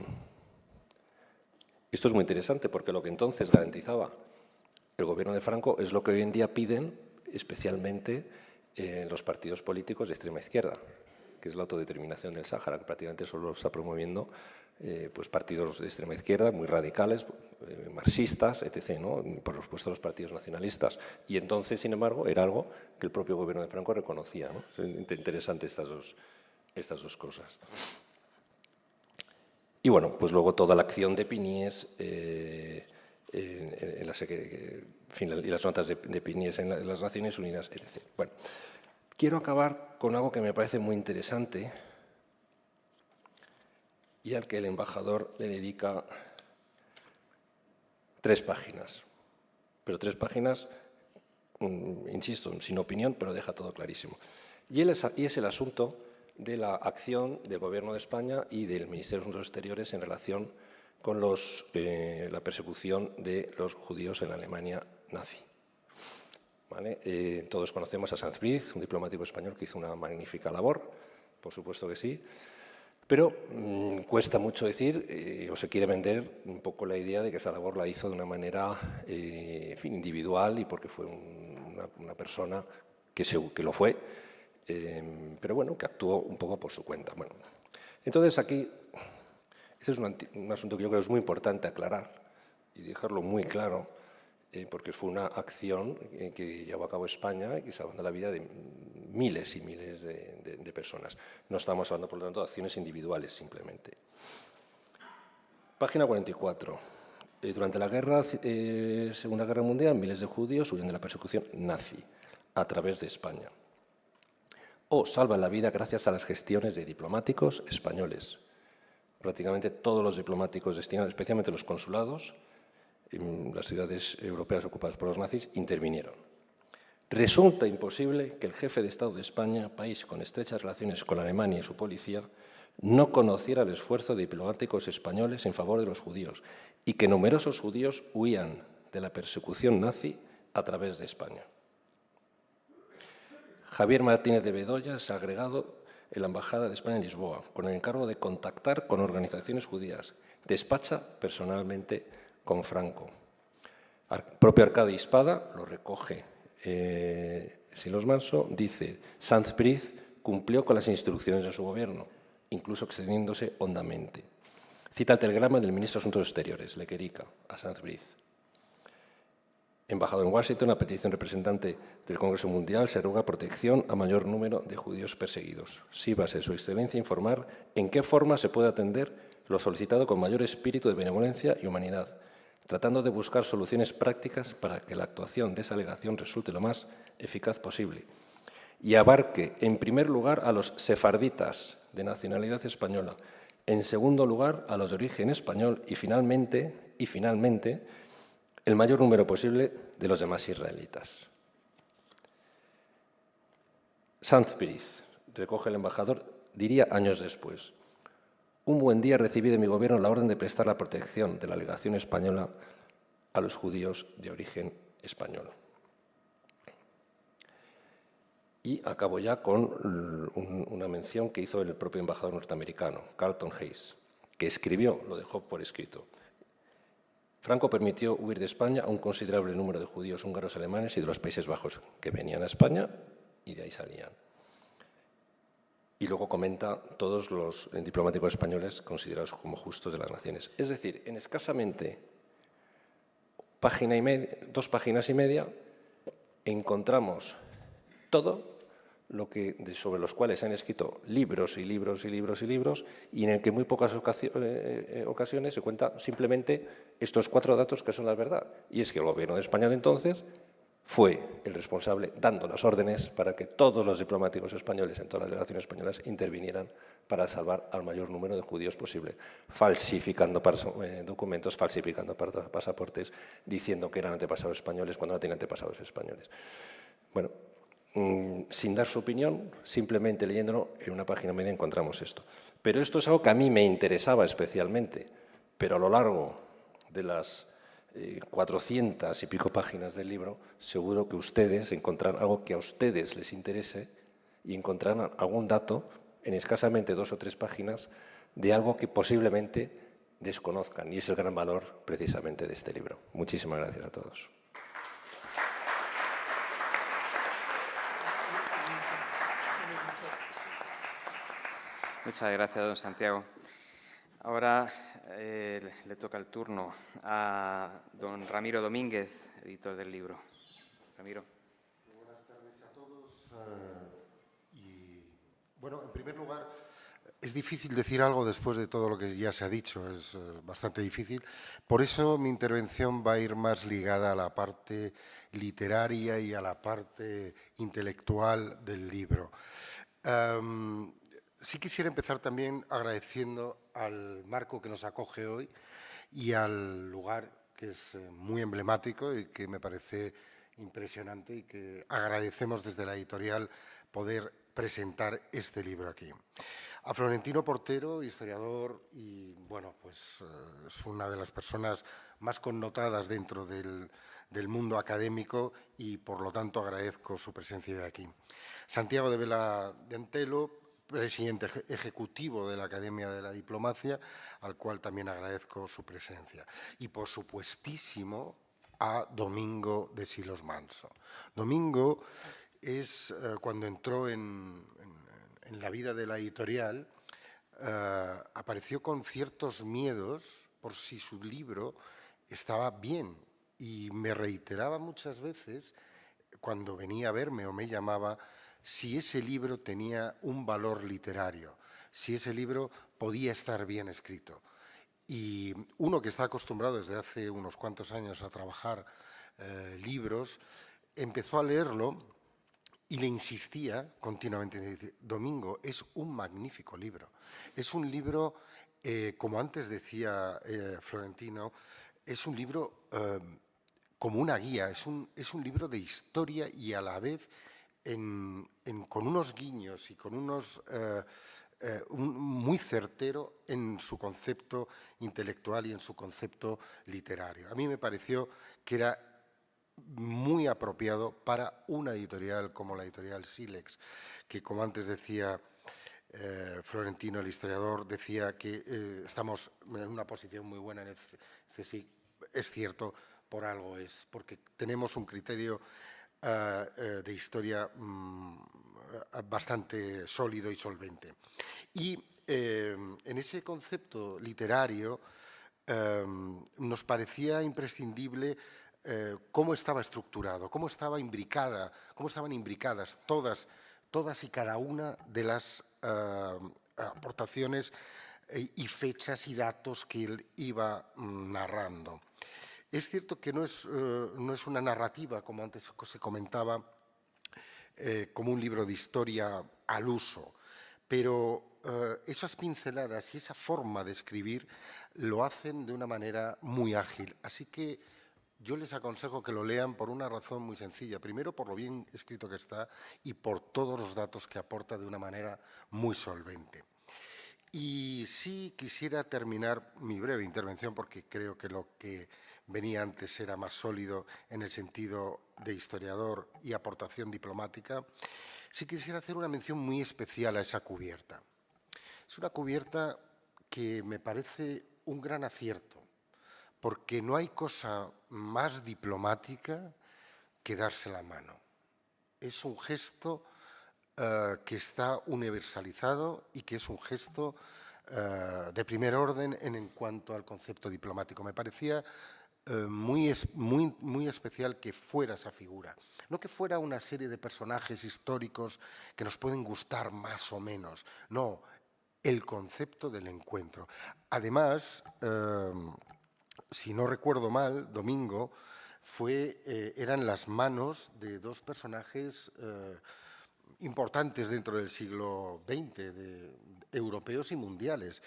Esto es muy interesante porque lo que entonces garantizaba el gobierno de Franco es lo que hoy en día piden especialmente los partidos políticos de extrema izquierda, que es la autodeterminación del Sáhara, que prácticamente solo lo está promoviendo pues partidos de extrema izquierda muy radicales, marxistas, etc., ¿no? Por supuesto los partidos nacionalistas. Y entonces, sin embargo, era algo que el propio gobierno de Franco reconocía, ¿no? Es interesante estas dos cosas. Y bueno, pues luego toda la acción de Piniés, y las notas de Piniés en las Naciones Unidas, etc. Bueno, quiero acabar con algo que me parece muy interesante y al que el embajador le dedica 3 páginas. Pero 3 páginas, insisto, sin opinión, pero deja todo clarísimo. Y es el asunto de la acción del Gobierno de España y del Ministerio de Asuntos Exteriores en relación con la persecución de los judíos en la Alemania nazi. ¿Vale? Todos conocemos a Sanz Briz, un diplomático español que hizo una magnífica labor, por supuesto que sí, pero cuesta mucho decir, o se quiere vender un poco la idea de que esa labor la hizo de una manera en fin, individual y porque fue una persona que lo fue, pero bueno, que actuó un poco por su cuenta. Bueno, entonces aquí, este es un asunto que yo creo que es muy importante aclarar y dejarlo muy claro, porque fue una acción que llevó a cabo España y salvando la vida de miles y miles de personas. No estamos hablando, por lo tanto, de acciones individuales simplemente. Página 44. Durante la Segunda Guerra Mundial, miles de judíos huyen de la persecución nazi a través de España. O salvan la vida gracias a las gestiones de diplomáticos españoles. Prácticamente todos los diplomáticos destinados, especialmente los consulados, en las ciudades europeas ocupadas por los nazis, intervinieron. Resulta imposible que el jefe de Estado de España, país con estrechas relaciones con Alemania y su policía, no conociera el esfuerzo de diplomáticos españoles en favor de los judíos y que numerosos judíos huían de la persecución nazi a través de España. Javier Martínez de Bedoya se ha agregado en la Embajada de España en Lisboa, con el encargo de contactar con organizaciones judías. Despacha personalmente con Franco. El propio Arcadi Espada lo recoge Silos Manso, dice: Sanz Briz cumplió con las instrucciones de su gobierno, incluso excediéndose hondamente. Cita el telegrama del ministro de Asuntos Exteriores, Lequerica, a Sanz Briz. Embajador en Washington, a petición representante del Congreso Mundial, se roga protección a mayor número de judíos perseguidos. Sírvase su excelencia informar en qué forma se puede atender lo solicitado con mayor espíritu de benevolencia y humanidad. tratando de buscar soluciones prácticas para que la actuación de esa legación resulte lo más eficaz posible y abarque, en primer lugar, a los sefarditas de nacionalidad española, en segundo lugar, a los de origen español y finalmente, el mayor número posible de los demás israelitas. Sanzbriz, recoge el embajador, diría años después: un buen día recibí de mi gobierno la orden de prestar la protección de la legación española a los judíos de origen español. Y acabo ya con una mención que hizo el propio embajador norteamericano, Carlton Hayes, que escribió, lo dejó por escrito: Franco permitió huir de España a un considerable número de judíos húngaros, alemanes y de los Países Bajos que venían a España y de ahí salían. Y luego comenta todos los diplomáticos españoles considerados como justos de las naciones. Es decir, en escasamente dos páginas y media encontramos todo sobre los cuales se han escrito libros y libros y libros y libros, y en el que en muy pocas ocasiones se cuenta simplemente estos 4 datos que son la verdad. Y es que el Gobierno de España de entonces fue el responsable dando las órdenes para que todos los diplomáticos españoles en todas las delegaciones españolas intervinieran para salvar al mayor número de judíos posible, falsificando documentos, falsificando pasaportes, diciendo que eran antepasados españoles cuando no tenían antepasados españoles. Bueno, sin dar su opinión, simplemente leyéndolo, en una página media encontramos esto. Pero esto es algo que a mí me interesaba especialmente, pero a lo largo de las 400 y pico páginas del libro, seguro que ustedes encontrarán algo que a ustedes les interese y encontrarán algún dato en escasamente 2 o 3 páginas de algo que posiblemente desconozcan, y es el gran valor precisamente de este libro. Muchísimas gracias a todos. Muchas gracias, don Santiago. Ahora le toca el turno a don Ramiro Domínguez, editor del libro. Ramiro. Buenas tardes a todos. Bueno, en primer lugar, es difícil decir algo después de todo lo que ya se ha dicho, es bastante difícil. Por eso mi intervención va a ir más ligada a la parte literaria y a la parte intelectual del libro. Sí quisiera empezar también agradeciendo al marco que nos acoge hoy y al lugar que es muy emblemático y que me parece impresionante y que agradecemos desde la editorial poder presentar este libro aquí. A Florentino Portero, historiador y, bueno, pues es una de las personas más connotadas dentro del mundo académico y, por lo tanto, agradezco su presencia hoy aquí. Santiago de Vela de Antelo, presidente ejecutivo de la Academia de la Diplomacia, al cual también agradezco su presencia. Y, por supuestísimo, a Domingo de Silos Manso. Domingo es, cuando entró en la vida de la editorial, apareció con ciertos miedos por si su libro estaba bien. Y me reiteraba muchas veces, cuando venía a verme o me llamaba, si ese libro tenía un valor literario, si ese libro podía estar bien escrito. Y uno que está acostumbrado desde hace unos cuantos años a trabajar libros, empezó a leerlo y le insistía continuamente en decir: Domingo, es un magnífico libro. Es un libro, como antes decía Florentino, es un libro como una guía, es un libro de historia y a la vez con unos guiños y con unos muy certero en su concepto intelectual y en su concepto literario. A mí me pareció que era muy apropiado para una editorial como la editorial Silex, que, como antes decía Florentino, el historiador, decía que estamos en una posición muy buena en el CSIC. Es cierto, por algo es, porque tenemos un criterio de historia bastante sólido y solvente. Y en ese concepto literario nos parecía imprescindible cómo estaba estructurado, cómo estaban imbricadas todas y cada una de las aportaciones y fechas y datos que él iba narrando. Es cierto que no es una narrativa, como antes se comentaba, como un libro de historia al uso, pero esas pinceladas y esa forma de escribir lo hacen de una manera muy ágil. Así que yo les aconsejo que lo lean por una razón muy sencilla. Primero, por lo bien escrito que está y por todos los datos que aporta de una manera muy solvente. Y sí quisiera terminar mi breve intervención, porque creo que lo que venía antes era más sólido en el sentido de historiador y aportación diplomática. Sí quisiera hacer una mención muy especial a esa cubierta. Es una cubierta que me parece un gran acierto, porque no hay cosa más diplomática que darse la mano. Es un gesto que está universalizado y que es un gesto de primer orden en cuanto al concepto diplomático. Me parecía muy especial que fuera esa figura, no que fuera una serie de personajes históricos que nos pueden gustar más o menos, no, el concepto del encuentro. Además, si no recuerdo mal, Domingo, eran las manos de dos personajes importantes dentro del siglo XX, europeos y mundiales.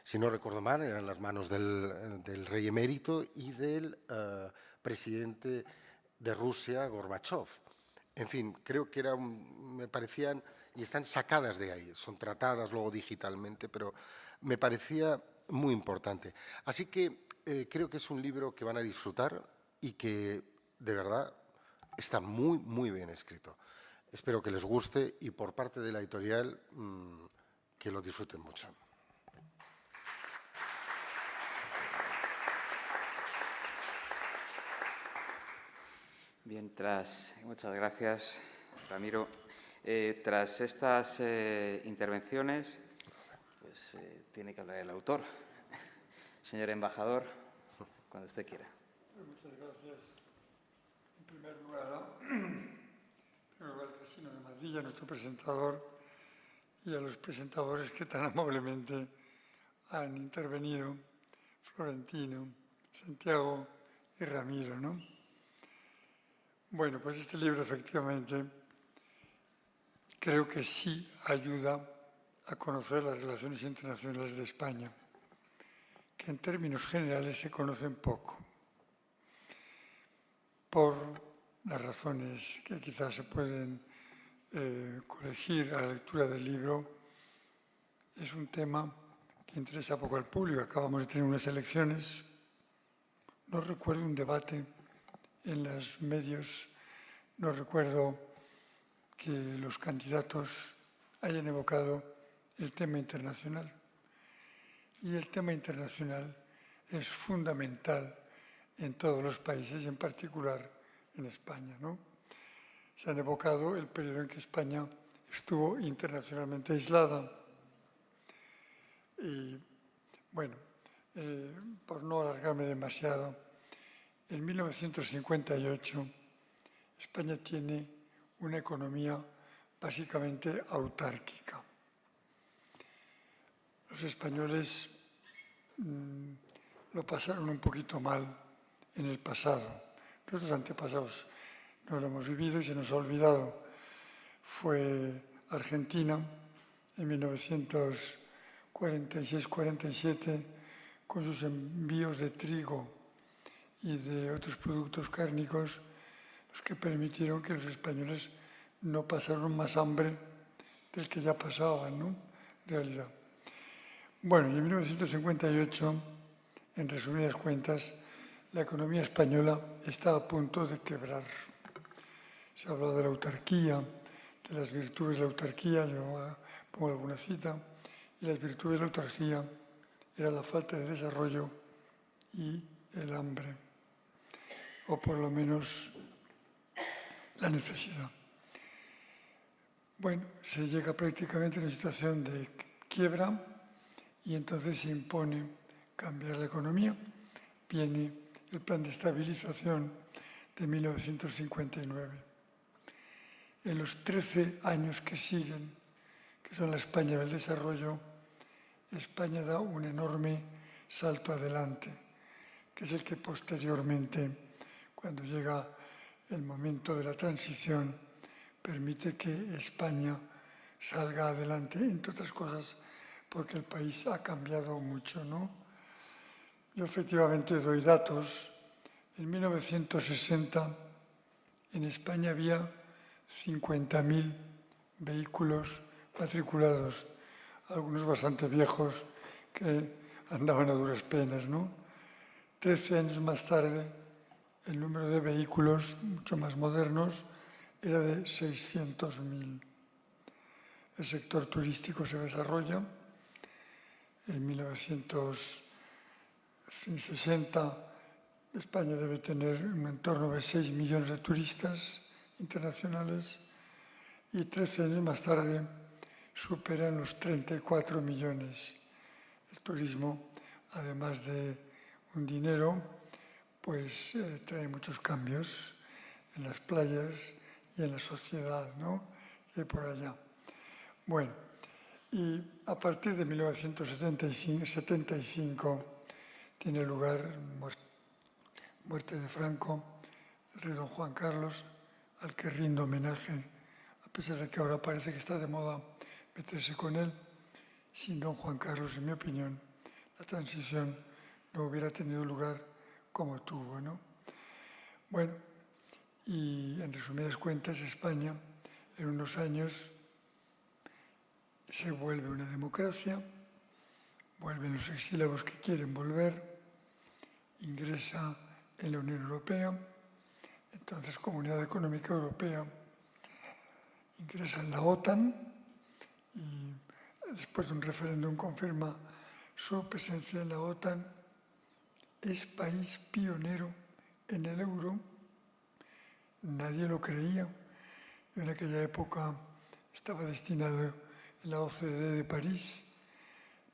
Si no recuerdo mal, eran las manos del rey emérito y del presidente de Rusia, Gorbachov. En fin, creo que me parecían, y están sacadas de ahí, son tratadas luego digitalmente, pero me parecía muy importante. Así que creo que es un libro que van a disfrutar y que, de verdad, está muy, muy bien escrito. Espero que les guste y, por parte de la editorial, que lo disfruten mucho. Bien, muchas gracias, Ramiro. Tras estas intervenciones, pues tiene que hablar el autor. Señor embajador, cuando usted quiera. Muchas gracias. En primer lugar, al Casino de Madrid, a nuestro presentador y a los presentadores que tan amablemente han intervenido, Florentino, Santiago y Ramiro, ¿no? Bueno, pues este libro efectivamente creo que sí ayuda a conocer las relaciones internacionales de España, que en términos generales se conocen poco, por las razones que quizás se pueden colegir a la lectura del libro. Es un tema que interesa poco al público. Acabamos de tener unas elecciones. No recuerdo un debate en los medios, no recuerdo que los candidatos hayan evocado el tema internacional. Y el tema internacional es fundamental en todos los países, en particular en España, ¿no? Se han evocado el periodo en que España estuvo internacionalmente aislada. Y, bueno, por no alargarme demasiado, en 1958 España tiene una economía básicamente autárquica. Los españoles lo pasaron un poquito mal en el pasado. Nuestros antepasados no lo hemos vivido y se nos ha olvidado. Fue Argentina en 1946-47 con sus envíos de trigo y de otros productos cárnicos los que permitieron que los españoles no pasaran más hambre del que ya pasaban, ¿no? En realidad. Bueno, y en 1958, en resumidas cuentas, la economía española está a punto de quebrar. Se habla de la autarquía, de las virtudes de la autarquía, yo pongo alguna cita, y las virtudes de la autarquía era la falta de desarrollo y el hambre, o por lo menos la necesidad. Bueno, se llega prácticamente a una situación de quiebra y entonces se impone cambiar la economía. Viene el plan de estabilización de 1959. En los 13 años que siguen, que son la España del desarrollo, España da un enorme salto adelante. que es el que posteriormente, cuando llega el momento de la transición, permite que España salga adelante, entre otras cosas, porque el país ha cambiado mucho, ¿no? Yo efectivamente doy datos. En 1960 en España había 50.000 vehículos matriculados, algunos bastante viejos que andaban a duras penas, ¿no? 13 años más tarde, el número de vehículos, mucho más modernos, era de 600.000. El sector turístico se desarrolla. En 1960 España debe tener un entorno de 6 millones de turistas internacionales y 13 años más tarde superan los 34 millones. El turismo, además de un dinero, pues trae muchos cambios en las playas y en la sociedad, ¿no? Y por allá. Bueno, y a partir de 1975 tiene lugar muerte de Franco, el rey don Juan Carlos, al que rindo homenaje, a pesar de que ahora parece que está de moda meterse con él. Sin don Juan Carlos, en mi opinión, la transición no hubiera tenido lugar como tuvo, ¿no? Bueno, y en resumidas cuentas, España en unos años se vuelve una democracia, vuelven los exílabos que quieren volver, ingresa en la Unión Europea, entonces Comunidad Económica Europea, ingresa en la OTAN y después de un referéndum confirma su presencia en la OTAN, es país pionero en el euro, nadie lo creía. Yo en aquella época estaba destinado en la OCDE de París.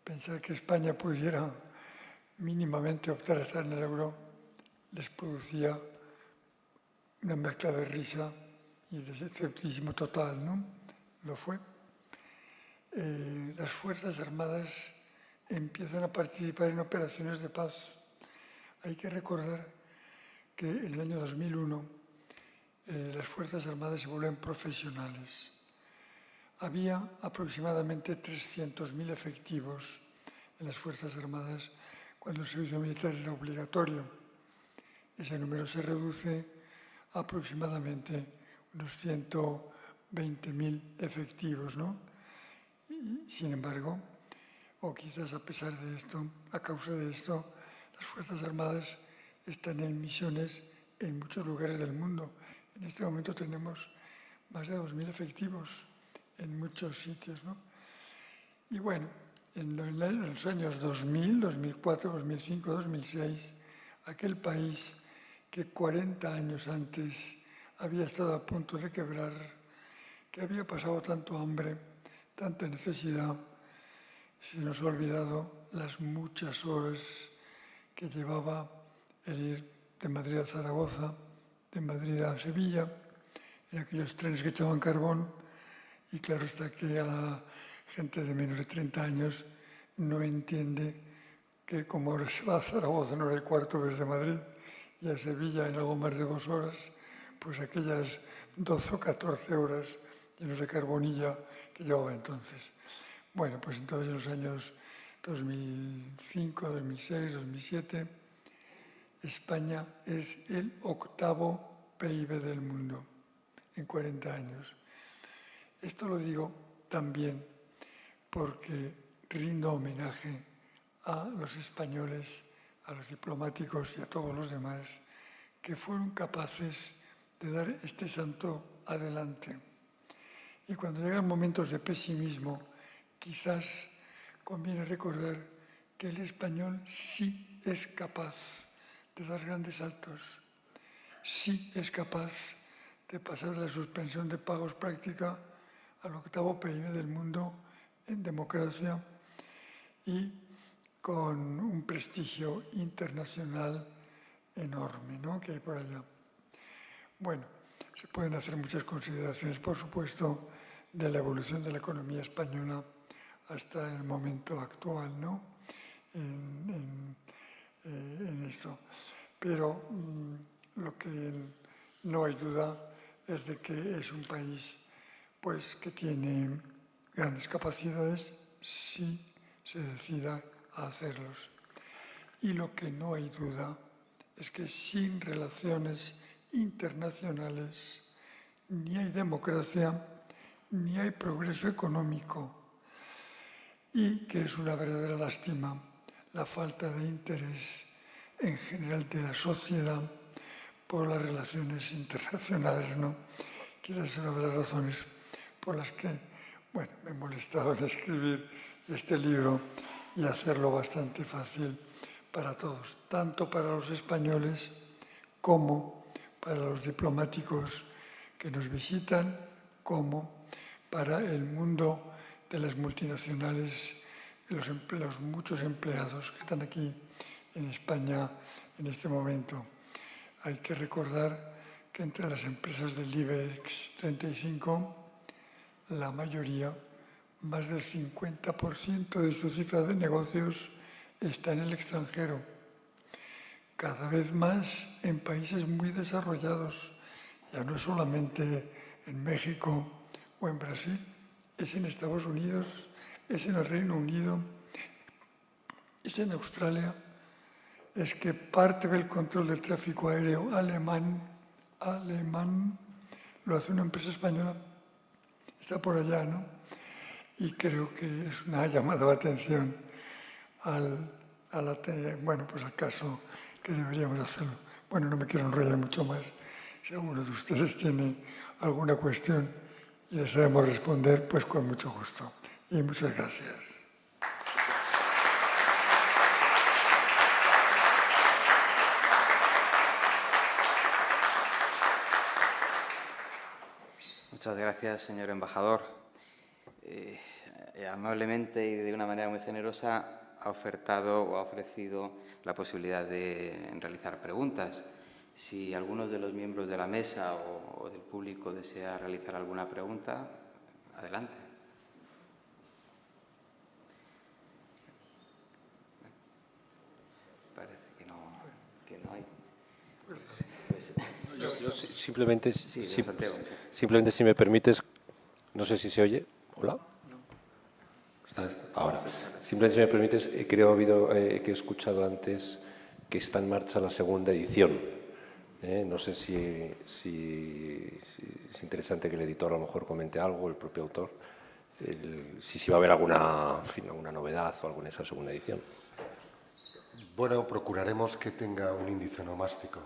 Pensar que España pudiera mínimamente optar a estar en el euro les producía una mezcla de risa y de escepticismo total, ¿no? Lo fue. Las Fuerzas Armadas empiezan a participar en operaciones de paz. Hay que recordar que en el año 2001 las Fuerzas Armadas se vuelven profesionales. Había aproximadamente 300.000 efectivos en las Fuerzas Armadas cuando el servicio militar era obligatorio. Ese número se reduce a aproximadamente unos 120.000 efectivos, ¿no? Y, sin embargo, o quizás a pesar de esto, a causa de esto, las Fuerzas Armadas están en misiones en muchos lugares del mundo. En este momento tenemos más de 2.000 efectivos en muchos sitios, ¿no? Y bueno, en los años 2000, 2004, 2005, 2006, aquel país que 40 años antes había estado a punto de quebrar, que había pasado tanto hambre, tanta necesidad, se nos ha olvidado las muchas horas que llevaba el ir de Madrid a Zaragoza, de Madrid a Sevilla, en aquellos trenes que echaban carbón, y claro está que a la gente de menos de 30 años no entiende que como ahora se va a Zaragoza en hora y cuarto desde Madrid y a Sevilla en algo más de 2 horas, pues aquellas 12 o 14 horas llenos de carbonilla que llevaba entonces. Bueno, pues entonces en los años 2005, 2006, 2007, España es el 8º PIB del mundo en 40 años. Esto lo digo también porque rindo homenaje a los españoles, a los diplomáticos y a todos los demás que fueron capaces de dar este salto adelante. Y cuando llegan momentos de pesimismo, quizás conviene recordar que el español sí es capaz de dar grandes saltos, sí es capaz de pasar de la suspensión de pagos práctica al 8º PIB del mundo en democracia y con un prestigio internacional enorme, ¿no?, que hay por allá. Bueno, se pueden hacer muchas consideraciones, por supuesto, de la evolución de la economía española hasta el momento actual, ¿no? En en esto. Pero lo que no hay duda es de que es un país pues, que tiene grandes capacidades si se decida a hacerlos. Y lo que no hay duda es que sin relaciones internacionales ni hay democracia, ni hay progreso económico, y que es una verdadera lástima la falta de interés en general de la sociedad por las relaciones internacionales, ¿no? Que es una de las razones por las que, bueno, me he molestado en escribir este libro y hacerlo bastante fácil para todos, tanto para los españoles como para los diplomáticos que nos visitan, como para el mundo de las multinacionales, los muchos empleados que están aquí en España en este momento. Hay que recordar que entre las empresas del IBEX 35, la mayoría, más del 50% de su cifra de negocios está en el extranjero. Cada vez más en países muy desarrollados, ya no es solamente en México o en Brasil, es en Estados Unidos, es en el Reino Unido, es en Australia. Es que parte del control del tráfico aéreo alemán lo hace una empresa española. Está por allá, ¿no? Y creo que es una llamada de atención bueno, pues al caso que deberíamos hacerlo. Bueno, no me quiero enrollar mucho más. Si alguno de ustedes tiene alguna cuestión y les sabemos responder, pues con mucho gusto. Y muchas gracias. Muchas gracias, señor embajador. Amablemente y de una manera muy generosa ha ofertado o ha ofrecido la posibilidad de realizar preguntas. Si alguno de los miembros de la mesa o del público desea realizar alguna pregunta, adelante. Parece que no hay. Yo simplemente, Sí, Santiago, sí. simplemente, si me permites, no sé si se oye. ¿Hola? ¿Está? Ahora. Simplemente, si me permites, creo que he escuchado antes que está en marcha la segunda edición. No sé si es interesante que el editor a lo mejor comente algo, el propio autor, si va a haber alguna novedad o alguna en esa segunda edición. Bueno, procuraremos que tenga un índice onomástico.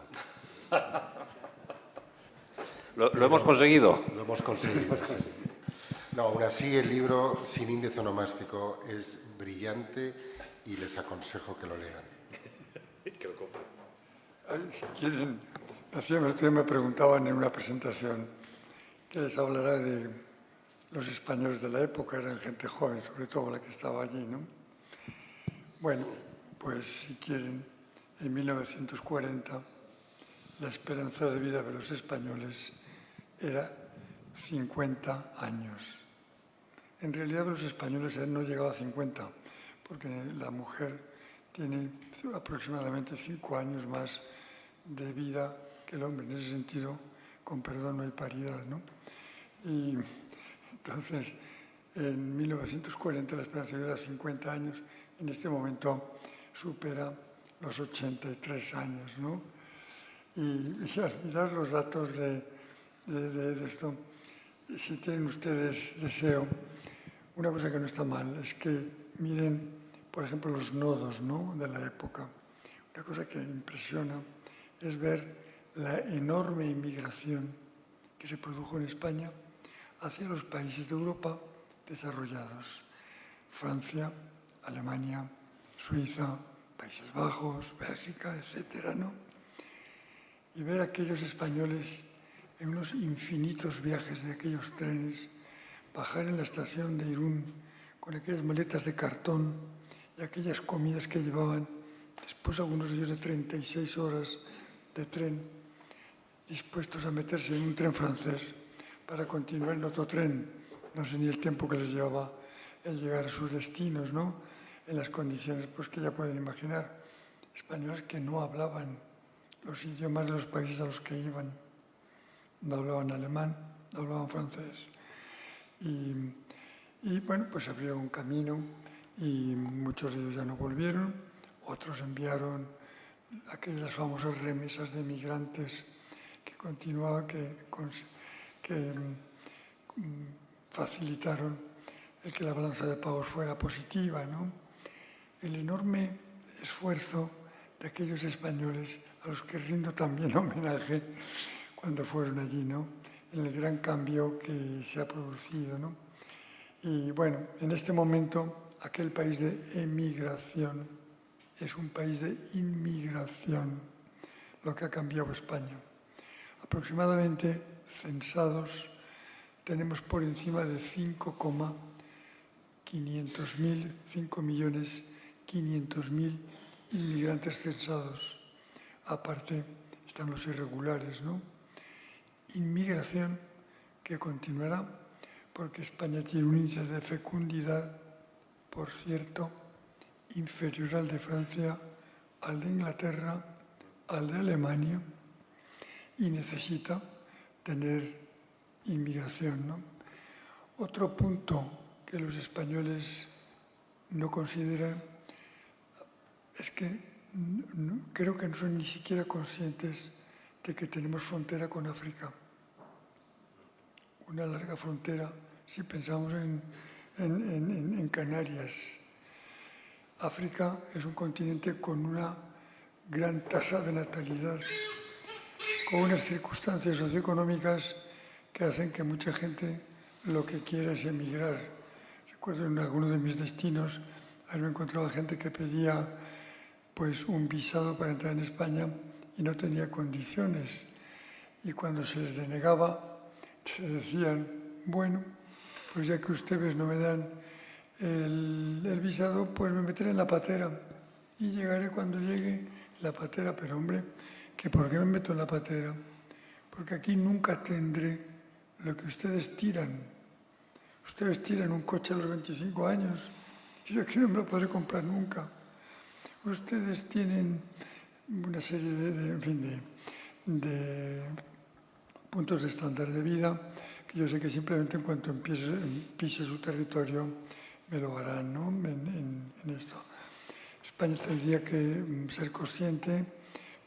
¿Lo hemos conseguido? Lo hemos conseguido, sí. No, aún así el libro sin índice onomástico es brillante y les aconsejo que lo lean. Que lo compren. Si quieren, el otro día me preguntaban en una presentación que les hablará de los españoles de la época, eran gente joven, sobre todo la que estaba allí, ¿no? Bueno, pues si quieren, en 1940 la esperanza de vida de los españoles era 50 años. En realidad los españoles no llegaba a 50, porque la mujer tiene aproximadamente 5 años más de vida que el hombre. En ese sentido, con perdón, no hay paridad, ¿no? Y entonces, en 1940 la esperanza de vida era 50 años, en este momento supera los 83 años, ¿no? Y al mirar los datos de esto, si tienen ustedes deseo, una cosa que no está mal es que miren, por ejemplo, los nodos, ¿no?, de la época. Una cosa que impresiona es ver la enorme inmigración que se produjo en España hacia los países de Europa desarrollados. Francia, Alemania, Suiza, Países Bajos, Bélgica, etcétera, ¿no? Y ver a aquellos españoles en unos infinitos viajes de aquellos trenes, bajar en la estación de Irún con aquellas maletas de cartón y aquellas comidas que llevaban, después algunos de ellos de 36 horas de tren, dispuestos a meterse en un tren francés para continuar en otro tren, no sé ni el tiempo que les llevaba el llegar a sus destinos, ¿no?, en las condiciones pues, que ya pueden imaginar. españoles que no hablaban los idiomas de los países a los que iban. No hablaban alemán, no hablaban francés. Y bueno, pues abrió un camino y muchos de ellos ya no volvieron, otros enviaron aquellas famosas remesas de migrantes que continuaban, que facilitaron el que la balanza de pagos fuera positiva, ¿no? El enorme esfuerzo de aquellos españoles a los que rindo también homenaje cuando fueron allí, ¿no? En el gran cambio que se ha producido, ¿no? Y bueno, en este momento aquel país de emigración es un país de inmigración, lo que ha cambiado España. Aproximadamente censados tenemos por encima de 5.500.000 inmigrantes censados. Aparte están los irregulares, ¿no? Inmigración que continuará porque España tiene un índice de fecundidad, por cierto, inferior al de Francia, al de Inglaterra, al de Alemania, y necesita tener inmigración, ¿no? Otro punto que los españoles no consideran es que creo que no son ni siquiera conscientes de que tenemos frontera con África. Una larga frontera, si pensamos en Canarias. África es un continente con una gran tasa de natalidad, con unas circunstancias socioeconómicas que hacen que mucha gente lo que quiera es emigrar. Recuerdo en alguno de mis destinos haberme encontrado gente que pedía pues un visado para entrar en España y no tenía condiciones. Y cuando se les denegaba, te decían, bueno, pues ya que ustedes no me dan el visado, pues me meteré en la patera y llegaré cuando llegue la patera. Pero hombre, ¿que por qué me meto en la patera? Porque aquí nunca tendré lo que ustedes tiran. Ustedes tiran un coche a los 25 años, y yo aquí no me lo podré comprar nunca. Ustedes tienen una serie de puntos de estándar de vida que yo sé que simplemente en cuanto pise su territorio me lo harán, ¿no? en esto. España tendría que ser consciente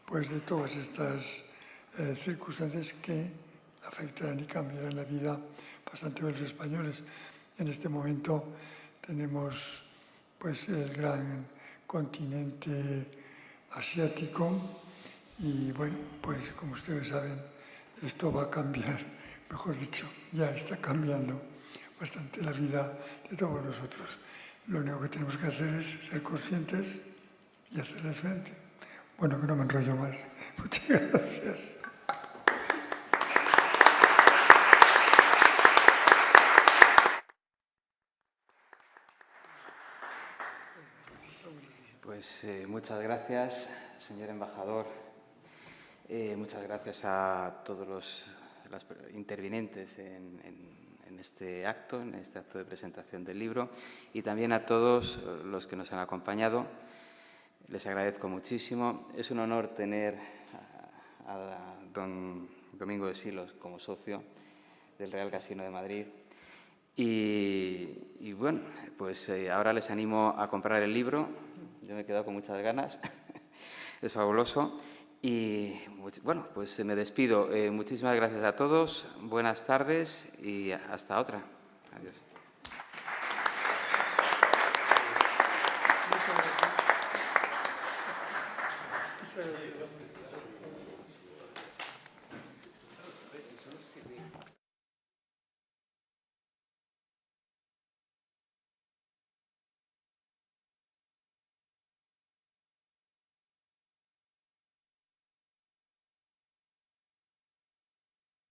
pues, de todas estas circunstancias que afectarán y cambiarán la vida bastante de los españoles. En este momento tenemos pues, el gran continente asiático y bueno, pues como ustedes saben, esto va a cambiar, mejor dicho, ya está cambiando bastante la vida de todos nosotros. Lo único que tenemos que hacer es ser conscientes y hacerles frente. Bueno, que no me enrollo más. Muchas gracias. Pues muchas gracias, señor embajador. Muchas gracias a todos los intervinientes en este acto de presentación del libro, y también a todos los que nos han acompañado. Les agradezco muchísimo. Es un honor tener a don Domingo de Silos como socio del Real Casino de Madrid. Y bueno, pues ahora les animo a comprar el libro. Yo me he quedado con muchas ganas. Es fabuloso. Y bueno, pues me despido. Muchísimas gracias a todos. Buenas tardes y hasta otra. Adiós.